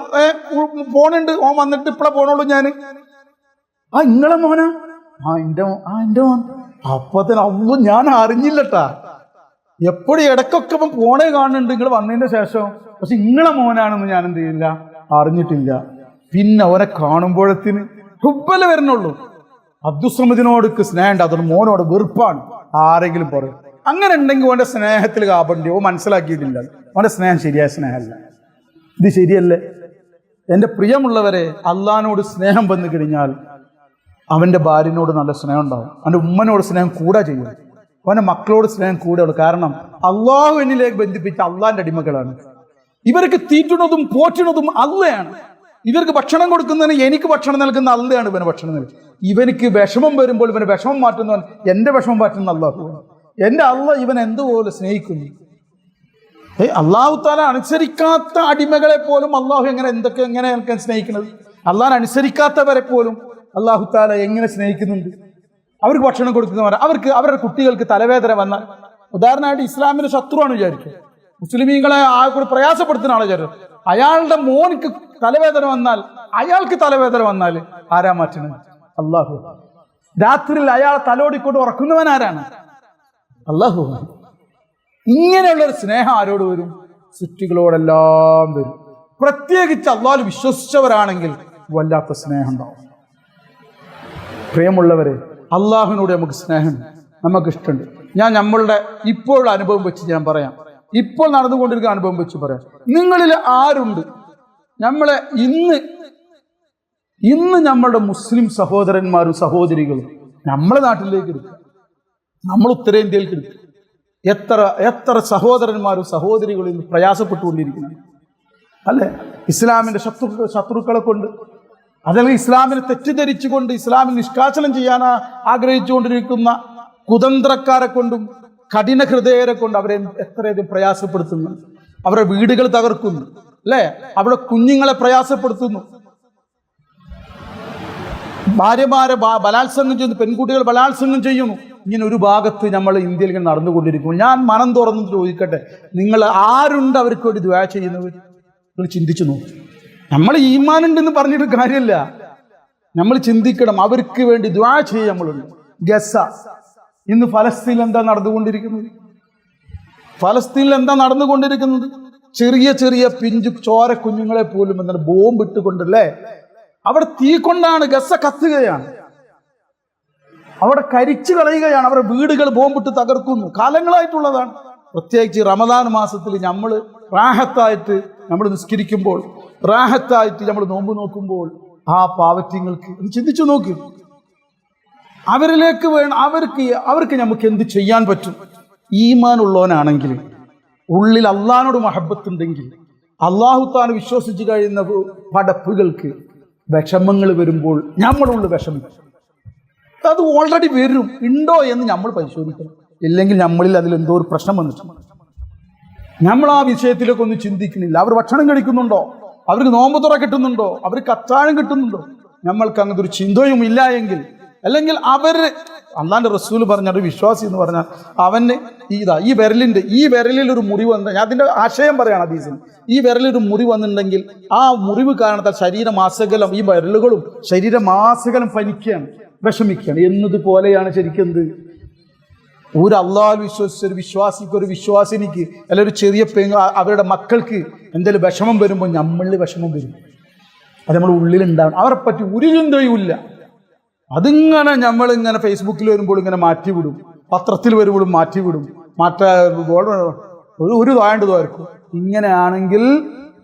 പോണുണ്ട്, ഓൻ വന്നിട്ട് ഇപ്പളെ പോണുള്ളൂ ഞാൻ. ഇങ്ങളെ മോനാ? എന്റെ മോൻ. അപ്പൊ തന്നെ അതൊന്നും ഞാൻ അറിഞ്ഞില്ലട്ടാ. എപ്പോഴും ഇടയ്ക്കൊക്കെ ഇപ്പം പോണേ കാണുന്നുണ്ട് നിങ്ങൾ വന്നതിന്റെ ശേഷം, പക്ഷെ ഇങ്ങളെ മോനാണെന്ന് ഞാൻ എന്ത് ചെയ്യില്ല, അറിഞ്ഞിട്ടില്ല. പിന്നെ അവനെ കാണുമ്പോഴത്തിന് ഹുബ്ബല വരണുള്ളൂ. അബ്ദുസ്സമദിനോട് സ്നേഹമുണ്ട്, അതുകൊണ്ട് മോനോട് വെറുപ്പാണ് ആരെങ്കിലും പറയും. അങ്ങനെ ഉണ്ടെങ്കിൽ അവന്റെ സ്നേഹത്തിൽ കാപണ്ട് ഓ മനസ്സിലാക്കിയിട്ടില്ല, അവന്റെ സ്നേഹം ശരിയായ സ്നേഹമല്ല. ഇത് ശരിയല്ലേ? എൻ്റെ പ്രിയമുള്ളവരെ, അള്ളാഹിനോട് സ്നേഹം വന്നു കഴിഞ്ഞാൽ അവൻ്റെ ഭാര്യനോട് നല്ല സ്നേഹം ഉണ്ടാവും, അവൻ്റെ ഉമ്മനോട് സ്നേഹം കൂടെ ചെയ്യും, അവൻ്റെ മക്കളോട് സ്നേഹം കൂടെ ഉള്ളു. കാരണം അള്ളാഹു എന്നിലേക്ക് ബന്ധിപ്പിച്ച അള്ളാഹിൻ്റെ അടിമകളാണ്. ഇവർക്ക് തീറ്റുന്നതും പോറ്റുന്നതും അള്ളയാണ്. ഇവർക്ക് ഭക്ഷണം കൊടുക്കുന്നതിന് എനിക്ക് ഭക്ഷണം നൽകുന്ന അള്ളയാണ് ഇവന് ഭക്ഷണം നൽകുന്നത്. ഇവനിക്ക് വിഷമം വരുമ്പോൾ ഇവന് വിഷമം മാറ്റുന്നവൻ, എൻ്റെ വിഷമം മാറ്റുന്ന അള്ളാഹു. എൻ്റെ അള്ള ഇവൻ എന്തുപോലെ സ്നേഹിക്കുന്നു. അള്ളാഹു താല അനുസരിക്കാത്ത അടിമകളെ പോലും അള്ളാഹു എങ്ങനെ സ്നേഹിക്കുന്നത്? അള്ളാഹിനെ അനുസരിക്കാത്തവരെ പോലും അള്ളാഹു താല എങ്ങനെ സ്നേഹിക്കുന്നുണ്ട്? അവർക്ക് ഭക്ഷണം കൊടുക്കുന്നവർ, അവരുടെ കുട്ടികൾക്ക് തലവേദന വന്നാൽ, ഉദാഹരണമായിട്ട് ഇസ്ലാമിന്റെ ശത്രുവാണ് വിചാരിക്കുക, മുസ്ലിമീങ്ങളെ കൂടെ പ്രയാസപ്പെടുത്തുന്ന ആളെ വിചാരിക്കും, അയാളുടെ മോനിക്ക് തലവേദന വന്നാൽ, അയാൾക്ക് തലവേദന വന്നാൽ ആരാ മാറ്റുന്നത്? അള്ളാഹു. രാത്രിയിൽ അയാളെ തലോടിക്കൊണ്ട് ഉറക്കുന്നവൻ ആരാണ്? അള്ളാഹു. ഇങ്ങനെയുള്ളൊരു സ്നേഹം ആരോട് വരും? സൃഷ്ടികളോടെല്ലാം വരും. പ്രത്യേകിച്ച് അള്ളാഹു വിശ്വസിച്ചവരാണെങ്കിൽ വല്ലാത്ത സ്നേഹം ഉണ്ടാവും. പ്രിയമുള്ളവരെ, അള്ളാഹുവിനോട് നമുക്ക് സ്നേഹം, നമുക്ക് ഇഷ്ടമുണ്ട്. ഞാൻ നമ്മളുടെ ഇപ്പോഴുള്ള അനുഭവം വെച്ച് ഞാൻ പറയാം, ഇപ്പോൾ നടന്നുകൊണ്ടിരിക്കുന്ന അനുഭവം വെച്ച് പറയാം. നിങ്ങളിൽ ആരുണ്ട് നമ്മളെ ഇന്ന് നമ്മളുടെ മുസ്ലിം സഹോദരന്മാരും സഹോദരികളും നമ്മളെ നാട്ടിലേക്ക് എടുക്കുക, നമ്മൾ ഉത്തരേന്ത്യയിലേക്ക് എടുക്കുക, എത്ര സഹോദരന്മാരും സഹോദരികളും ഇന്ന് പ്രയാസപ്പെട്ടുകൊണ്ടിരിക്കുന്നു അല്ലേ? ഇസ്ലാമിന്റെ ശത്രുക്കളെ കൊണ്ട്, അതല്ലെങ്കിൽ ഇസ്ലാമിനെ തെറ്റിദ്ധരിച്ചുകൊണ്ട് ഇസ്ലാമിൽ നിഷ്കാസനം ചെയ്യാൻ ആഗ്രഹിച്ചുകൊണ്ടിരിക്കുന്ന കുതന്ത്രക്കാരെ കൊണ്ടും കഠിന ഹൃദയരെ കൊണ്ട് അവരെ എത്രയധികം പ്രയാസപ്പെടുത്തുന്നു. അവരുടെ വീടുകൾ തകർക്കുന്നു അല്ലേ? അവിടെ കുഞ്ഞുങ്ങളെ പ്രയാസപ്പെടുത്തുന്നു. ഭാര്യമാരെ ബലാത്സംഗം ചെയ്യുന്നു, പെൺകുട്ടികൾ ബലാത്സംഗം ചെയ്യുന്നു. ഇങ്ങനെ ഒരു ഭാഗത്ത് നമ്മൾ ഇന്ത്യയിൽ ഇങ്ങനെ നടന്നുകൊണ്ടിരിക്കുന്നു. ഞാൻ മനം തുറന്ന് ചോദിക്കട്ടെ, നിങ്ങൾ ആരുണ്ട് അവർക്ക് വേണ്ടി ദുആ ചെയ്യുന്നവർ? നിങ്ങൾ ചിന്തിച്ചു നോക്കും. നമ്മൾ ഈമാനുണ്ടെന്ന് പറഞ്ഞിട്ട് കാര്യമില്ല, നമ്മൾ ചിന്തിക്കണം, അവർക്ക് വേണ്ടി ദുആ ചെയ്യും. നമ്മളുണ്ട് ഗസ, ഇന്ന് ഫലസ്തീനിൽ എന്താ നടന്നുകൊണ്ടിരിക്കുന്നത്? ചെറിയ ചെറിയ പിഞ്ചു ചോര കുഞ്ഞുങ്ങളെ പോലും എന്താണ് ബോംബ് ഇട്ടുകൊണ്ടല്ലേ? അവിടെ തീ കൊണ്ടാണ്, ഗസ കത്തുകയാണ്, അവിടെ കരിച്ചു കളയുകയാണ്, അവരുടെ വീടുകൾ ബോംബിട്ട് തകർക്കുന്നു. കാലങ്ങളായിട്ടുള്ളതാണ്. പ്രത്യേകിച്ച് റമദാൻ മാസത്തിൽ നമ്മൾ റാഹത്തായിട്ട് നമ്മൾ നിസ്കരിക്കുമ്പോൾ, റാഹത്തായിട്ട് നമ്മൾ നോമ്പ് നോക്കുമ്പോൾ, ആ പാവത്യങ്ങൾക്ക് ചിന്തിച്ചു നോക്കി, അവരിലേക്ക് വേണം, അവർക്ക് നമുക്ക് എന്ത് ചെയ്യാൻ പറ്റും? ഈമാൻ ഉള്ളവനാണെങ്കിൽ, ഉള്ളിൽ അള്ളാഹിനോട് മഹബത്തുണ്ടെങ്കിൽ, അള്ളാഹുത്താൻ വിശ്വസിച്ച് കഴിയുന്ന പടപ്പുകൾക്ക് വിഷമങ്ങൾ വരുമ്പോൾ നമ്മളുള്ള വിഷമിക്കും. അത് ഓൾറെഡി വരും, ഉണ്ടോ എന്ന് നമ്മൾ പരിശോധിക്കണം. ഇല്ലെങ്കിൽ നമ്മളിൽ അതിലെന്തോ ഒരു പ്രശ്നം വന്നിട്ടുണ്ട്. നമ്മൾ ആ വിഷയത്തിലേക്ക് ഒന്നും ചിന്തിക്കുന്നില്ല. അവർ ഭക്ഷണം കഴിക്കുന്നുണ്ടോ, അവർക്ക് നോമ്പ് തുറ കിട്ടുന്നുണ്ടോ, അവർക്ക് അത്താഴം കിട്ടുന്നുണ്ടോ, നമ്മൾക്ക് അങ്ങനത്തെ ഒരു ചിന്തയും ഇല്ല എങ്കിൽ, അല്ലെങ്കിൽ അവർ അള്ളാന്റെ റസൂൽ പറഞ്ഞൊരു വിശ്വാസി എന്ന് പറഞ്ഞാൽ അവന് ഈ വിരലിൽ ഒരു മുറിവ് വന്ന, ഞാൻ അതിന്റെ ആശയം പറയാണ് ഹദീസിൽ, ഈ വിരലൊരു മുറിവ് വന്നിട്ടുണ്ടെങ്കിൽ ആ മുറിവ് കാരണത്താൽ ശരീരമാസകലം, ഈ വിരലുകളും ശരീരമാസകലം പനിക്കുകയാണ്, വിഷമിക്കുകയാണ് എന്നതുപോലെയാണ് ശരിക്കും ഒരു അള്ളാഹുൽ വിശ്വസിച്ച ഒരു വിശ്വാസിക്ക്, ഒരു വിശ്വാസിനിക്ക്, അല്ലെങ്കിൽ ഒരു ചെറിയ അവരുടെ മക്കൾക്ക് എന്തെങ്കിലും വിഷമം വരുമ്പോൾ നമ്മളിൽ വിഷമം വരും. അത് നമ്മൾ ഉള്ളിലുണ്ടാവണം. അവരെ പറ്റി ഒരു ചിന്തയുമില്ല. അതിങ്ങനെ നമ്മളിങ്ങനെ ഫേസ്ബുക്കിൽ വരുമ്പോൾ ഇങ്ങനെ മാറ്റിവിടും, പത്രത്തിൽ വരുമ്പോഴും മാറ്റിവിടും, ഒരു താഴേണ്ടതായിരിക്കും. ഇങ്ങനെയാണെങ്കിൽ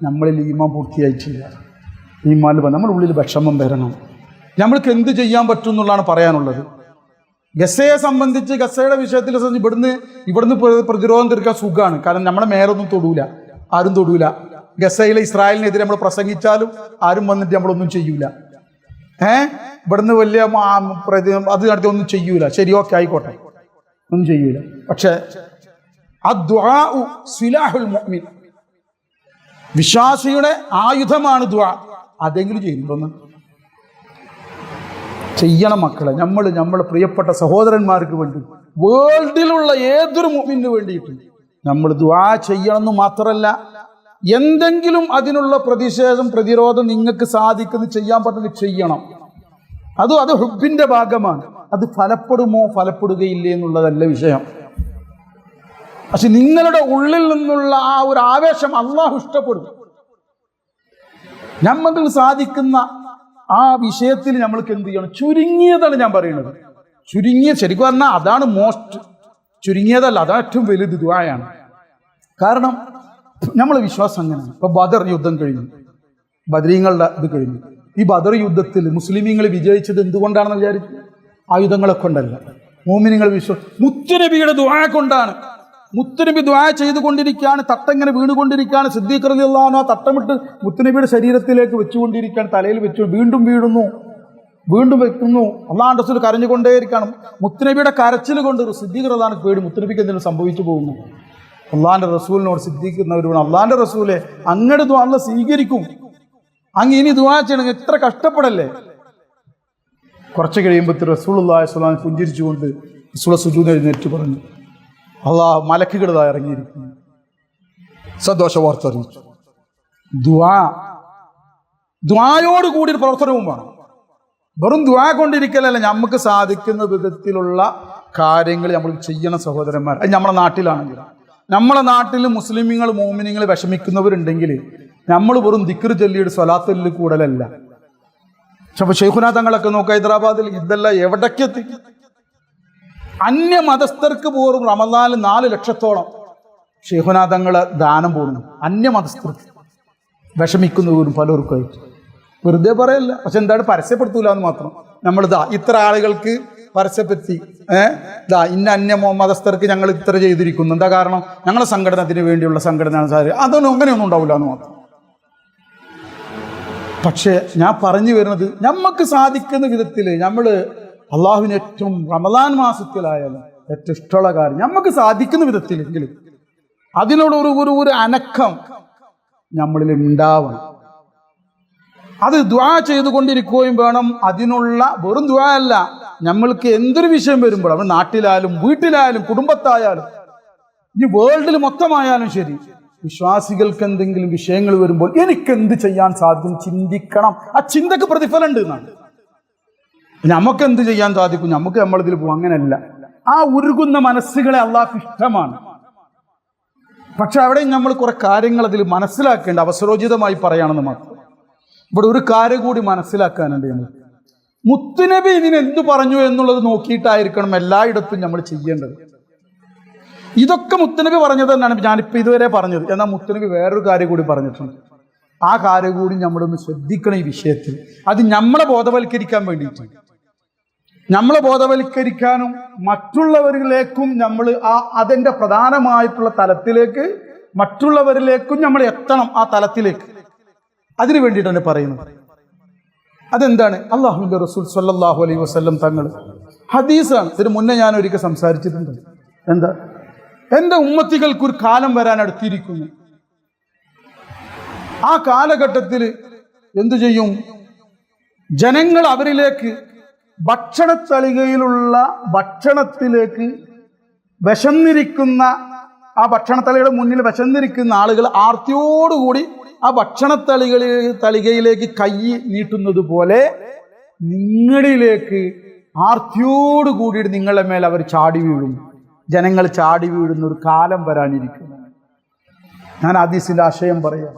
നമ്മളിൽ ഈമാൻ പൂർത്തിയായിട്ടില്ല. ഈമാനിൽ നമ്മുടെ ഉള്ളിൽ വിഷമം വരണം. നമ്മൾക്ക് എന്ത് ചെയ്യാൻ പറ്റും എന്നുള്ളതാണ് പറയാനുള്ളത്. ഗസയെ സംബന്ധിച്ച്, ഗസയുടെ വിഷയത്തിൽ ഇവിടുന്ന് പ്രതിരോധം തീർക്കാൻ സുഖമാണ്. കാരണം നമ്മുടെ മേലൊന്നും തൊടൂല, ആരും തൊടൂല. ഗസയിലെ ഇസ്രായേലിനെതിരെ നമ്മൾ പ്രസംഗിച്ചാലും ആരും വന്നിട്ട് നമ്മളൊന്നും ചെയ്യൂല. ഇവിടുന്ന് വലിയ അത് നടത്തി ഒന്നും ചെയ്യൂല. ശരി, ഓക്കെ, ആയിക്കോട്ടെ, ഒന്നും ചെയ്യൂല. പക്ഷെ അദ്ദുആഉ സിലാഹുൽ മുഅ്മിൻ, വിശ്വാസിയുടെ ആയുധമാണ് ദുആ. അതെങ്കിലും ചെയ്യുന്നുണ്ടോന്ന് ചെയ്യണം മക്കളെ. നമ്മളെ പ്രിയപ്പെട്ട സഹോദരന്മാർക്ക് വേണ്ടി, വേൾഡിലുള്ള ഏതൊരു മുഅ്മിനു വേണ്ടിയിട്ട് നമ്മൾ ദുആ ചെയ്യണമെന്ന് മാത്രമല്ല, എന്തെങ്കിലും അതിനുള്ള പ്രതിരോധം നിങ്ങൾക്ക് സാധിക്കുന്ന ചെയ്യാൻ പറ്റുന്നത് ചെയ്യണം. അത് ഹുബ്ബിന്റെ ഭാഗമാണ്. അത് ഫലപ്പെടുമോ ഫലപ്പെടുകയില്ലേ എന്നുള്ളതല്ല വിഷയം. പക്ഷെ നിങ്ങളുടെ ഉള്ളിൽ നിന്നുള്ള ആ ഒരു ആവേശം അള്ളാഹു ഇഷ്ടപ്പെടും. നമ്മൾക്ക് സാധിക്കുന്ന ആ വിഷയത്തിൽ നമ്മൾക്ക് എന്ത് ചെയ്യണം? ചുരുങ്ങിയതാണ് ഞാൻ പറയുന്നത്. ശരിക്കും പറഞ്ഞാൽ അതാണ് ചുരുങ്ങിയതല്ല, അതാണ് ഏറ്റവും വലുത് ദുആയാണ്. കാരണം നമ്മളെ വിശ്വാസം അങ്ങനെയാണ്. ഇപ്പൊ ബദർ യുദ്ധം കഴിഞ്ഞു, ബദരീങ്ങളുടെ ഇത് കഴിഞ്ഞു. ഈ ബദർ യുദ്ധത്തിൽ മുസ്ലിമീങ്ങൾ വിജയിച്ചത് എന്തുകൊണ്ടാണെന്ന് വിചാരിച്ചു? ആയുധങ്ങളെ കൊണ്ടല്ല, മോമിനിങ്ങൾ മുത്തുനബിയുടെ ദുആ കൊണ്ടാണ്. മുത്തുനബി ദുആ ചെയ്തുകൊണ്ടിരിക്കുകയാണ്, തട്ടങ്ങനെ വീണുകൊണ്ടിരിക്കുകയാണ്. സിദ്ദീഖ് റളിയല്ലാഹു അൻഹു തട്ടമിട്ട് മുത്തുനബിയുടെ ശരീരത്തിലേക്ക് വെച്ചുകൊണ്ടിരിക്കുകയാണ്, തലയിൽ വെച്ചു, വീണ്ടും വീഴുന്നു, വീണ്ടും വെക്കുന്നു. അള്ളാഹുവിന്റെ റസൂൽ കരഞ്ഞുകൊണ്ടേയിരിക്കുകയാണ്. മുത്തുനബിയുടെ കരച്ചിൽ കൊണ്ട് സിദ്ദീഖ് റളിയല്ലാഹു അൻഹു പേടി, മുത്തുനബിക്ക് എന്തെങ്കിലും സംഭവിച്ചു പോകുന്നു. അള്ളാഹിന്റെ റസൂലിനോട് സിദ്ദീഖിനവർ വേണം, അള്ളാഹിന്റെ റസൂലെ അങ്ങയുടെ ദുആ അല്ലാഹു സ്വീകരിക്കും, അങ്ങ് ഇനി ദുആ ചെയ്യണമെങ്കിൽ എത്ര കഷ്ടപ്പെടല്ലേ. കുറച്ച് കഴിയുമ്പോൾ റസൂലുള്ളാഹി സ്വല്ലല്ലാഹു അലൈഹി വസല്ലം പുഞ്ചിരിച്ചുകൊണ്ട് റസൂൽ സുജൂദ് എഴുന്നേറ്റ് പറഞ്ഞു, അള്ളാഹ് മലക്കുകൾ ഇറങ്ങിയിരിക്കുന്നു, സന്തോഷ വാർത്ത അറിയിച്ചു. ദുആയോട് കൂടി പ്രവർത്തനവും വേണം. വെറും ദുആ കൊണ്ടിരിക്കലല്ല, നമുക്ക് സാധിക്കുന്ന വിധത്തിലുള്ള കാര്യങ്ങൾ നമ്മൾ ചെയ്യണം സഹോദരന്മാർ. അത് നമ്മുടെ നാട്ടിലാണെങ്കിൽ, നമ്മളെ നാട്ടിൽ മുസ്ലിമീങ്ങൾ മോമിനിങ്ങൾ വിഷമിക്കുന്നവരുണ്ടെങ്കിൽ നമ്മൾ വെറും ദിക്ർ ചൊല്ലിയുടെ സ്വലാത്തിൽ കൂടലല്ല. പക്ഷെ ശൈഖുനാ തങ്ങളൊക്കെ നോക്കുക, ഹൈദരാബാദിൽ ഇതെല്ലാം എവിടേക്കെത്തി. അന്യ മതസ്ഥർക്ക് പോലും റമദാനിൽ 4 ലക്ഷത്തോളം ശൈഖുനാ തങ്ങളെ ദാനം പോകുന്നു. അന്യ മതസ്ഥർക്ക് വിഷമിക്കുന്നവരും പലർക്കായിട്ട് വെറുതെ പറയല്ല. പക്ഷെ എന്താണ്, പരസ്യപ്പെടുത്തൂല എന്ന് മാത്രം. നമ്മളിതാ ഇത്ര ആളുകൾക്ക് പരസ്യപ്പെടുത്തി, ഇന്ന അന്യ മതസ്ഥർക്ക് ഞങ്ങൾ ഇത്ര ചെയ്തിരിക്കുന്നു, എന്താ കാരണം ഞങ്ങളുടെ സംഘടനത്തിന് വേണ്ടിയുള്ള സംഘടന, അതൊന്നും അങ്ങനെയൊന്നും ഉണ്ടാവില്ല എന്ന് മാത്രം. പക്ഷെ ഞാൻ പറഞ്ഞു വരുന്നത്, നമുക്ക് സാധിക്കുന്ന വിധത്തിൽ നമ്മൾ അള്ളാഹുവിന് ഏറ്റവും റമദാൻ മാസത്തിലായാലും ഏറ്റവും ഇഷ്ടമുള്ള കാര്യം നമുക്ക് സാധിക്കുന്ന വിധത്തിലെങ്കിലും അതിനോട് ഒരു അനക്കം നമ്മളിൽ ഉണ്ടാവണം. അത് ദുആ ചെയ്തുകൊണ്ടിരിക്കുകയും വേണം. അതിനുള്ള വെറും ദുആ അല്ല, നമ്മൾക്ക് എന്തൊരു വിഷയം വരുമ്പോൾ, നമ്മൾ നാട്ടിലായാലും വീട്ടിലായാലും കുടുംബത്തായാലും ഇനി വേൾഡിൽ മൊത്തമായാലും ശരി, വിശ്വാസികൾക്ക് എന്തെങ്കിലും വിഷയങ്ങൾ വരുമ്പോൾ എനിക്കെന്ത് ചെയ്യാൻ സാധിക്കും ചിന്തിക്കണം. ആ ചിന്തക്ക് പ്രതിഫലം ഉണ്ട് എന്നാണ്. നമുക്ക് എന്ത് ചെയ്യാൻ സാധിക്കും, നമുക്ക് നമ്മളിതിൽ പോകും, അങ്ങനെയല്ല. ആ ഉരുകുന്ന മനസ്സുകളെ അള്ളാഹ്ക്ക് ഇഷ്ടമാണ്. പക്ഷെ അവിടെ നമ്മൾ കുറെ കാര്യങ്ങൾ അതിൽ മനസ്സിലാക്കേണ്ട, അവസരോചിതമായി പറയുകയാണെന്ന് മാത്രം. ഇവിടെ ഒരു കാര്യം കൂടി മനസ്സിലാക്കാനുണ്ട്. നമുക്ക് മുത്തുനബി ഇതിനെന്ത് പറഞ്ഞു എന്നുള്ളത് നോക്കിയിട്ടായിരിക്കണം എല്ലായിടത്തും നമ്മൾ ചെയ്യേണ്ടത്. ഇതൊക്കെ മുത്തുനബി പറഞ്ഞത് തന്നെയാണ് ഞാനിപ്പോൾ ഇതുവരെ പറഞ്ഞത്. എന്നാൽ മുത്തുനബി വേറൊരു കാര്യം കൂടി പറഞ്ഞിട്ടുണ്ട്. ആ കാര്യം കൂടി നമ്മളൊന്ന് ശ്രദ്ധിക്കണം ഈ വിഷയത്തിൽ. അത് നമ്മളെ ബോധവൽക്കരിക്കാൻ വേണ്ടിയിട്ട്. നമ്മളെ ബോധവൽക്കരിക്കാനും മറ്റുള്ളവരിലേക്കും നമ്മൾ അതിൻ്റെ പ്രധാനമായിട്ടുള്ള തലത്തിലേക്ക് മറ്റുള്ളവരിലേക്കും നമ്മൾ എത്തണം. ആ തലത്തിലേക്ക് അതിനു വേണ്ടിയിട്ടാണ് പറയുന്നത്. അതെന്താണ്? അല്ലാഹുവിൻ്റെ റസൂൽ സ്വല്ലല്ലാഹു അലൈഹി വസല്ലം തങ്ങൾ ഹദീസാണ്. ഇതിന് മുന്നേ ഞാൻ ഒരിക്കൽ സംസാരിച്ചിട്ടുണ്ട്. എന്താ? എൻ്റെ ഉമ്മത്തികൾക്ക് ഒരു കാലം വരാൻ അടുത്തിരിക്കുന്നു. ആ കാലഘട്ടത്തിൽ എന്തു ചെയ്യും? ജനങ്ങൾ അവരിലേക്ക് ഭക്ഷണത്തളികയിലുള്ള ഭക്ഷണത്തിലേക്ക് വിശന്നിരിക്കുന്ന ആ ഭക്ഷണത്തളികയുടെ മുന്നിൽ വിശന്നിരിക്കുന്ന ആളുകൾ ആർത്തിയോടുകൂടി ആ തളികയിലേക്ക് കൈ നീട്ടുന്നത് പോലെ നിങ്ങളിലേക്ക് ആർത്തിയോടുകൂടിയിട്ട് നിങ്ങളുടെ മേൽ അവർ ചാടി വീഴും. ജനങ്ങൾ ചാടി വീഴുന്ന ഒരു കാലം വരാനിരിക്കുന്നു. ഞാൻ ഹദീസിന്റെ ആശയം പറയാം.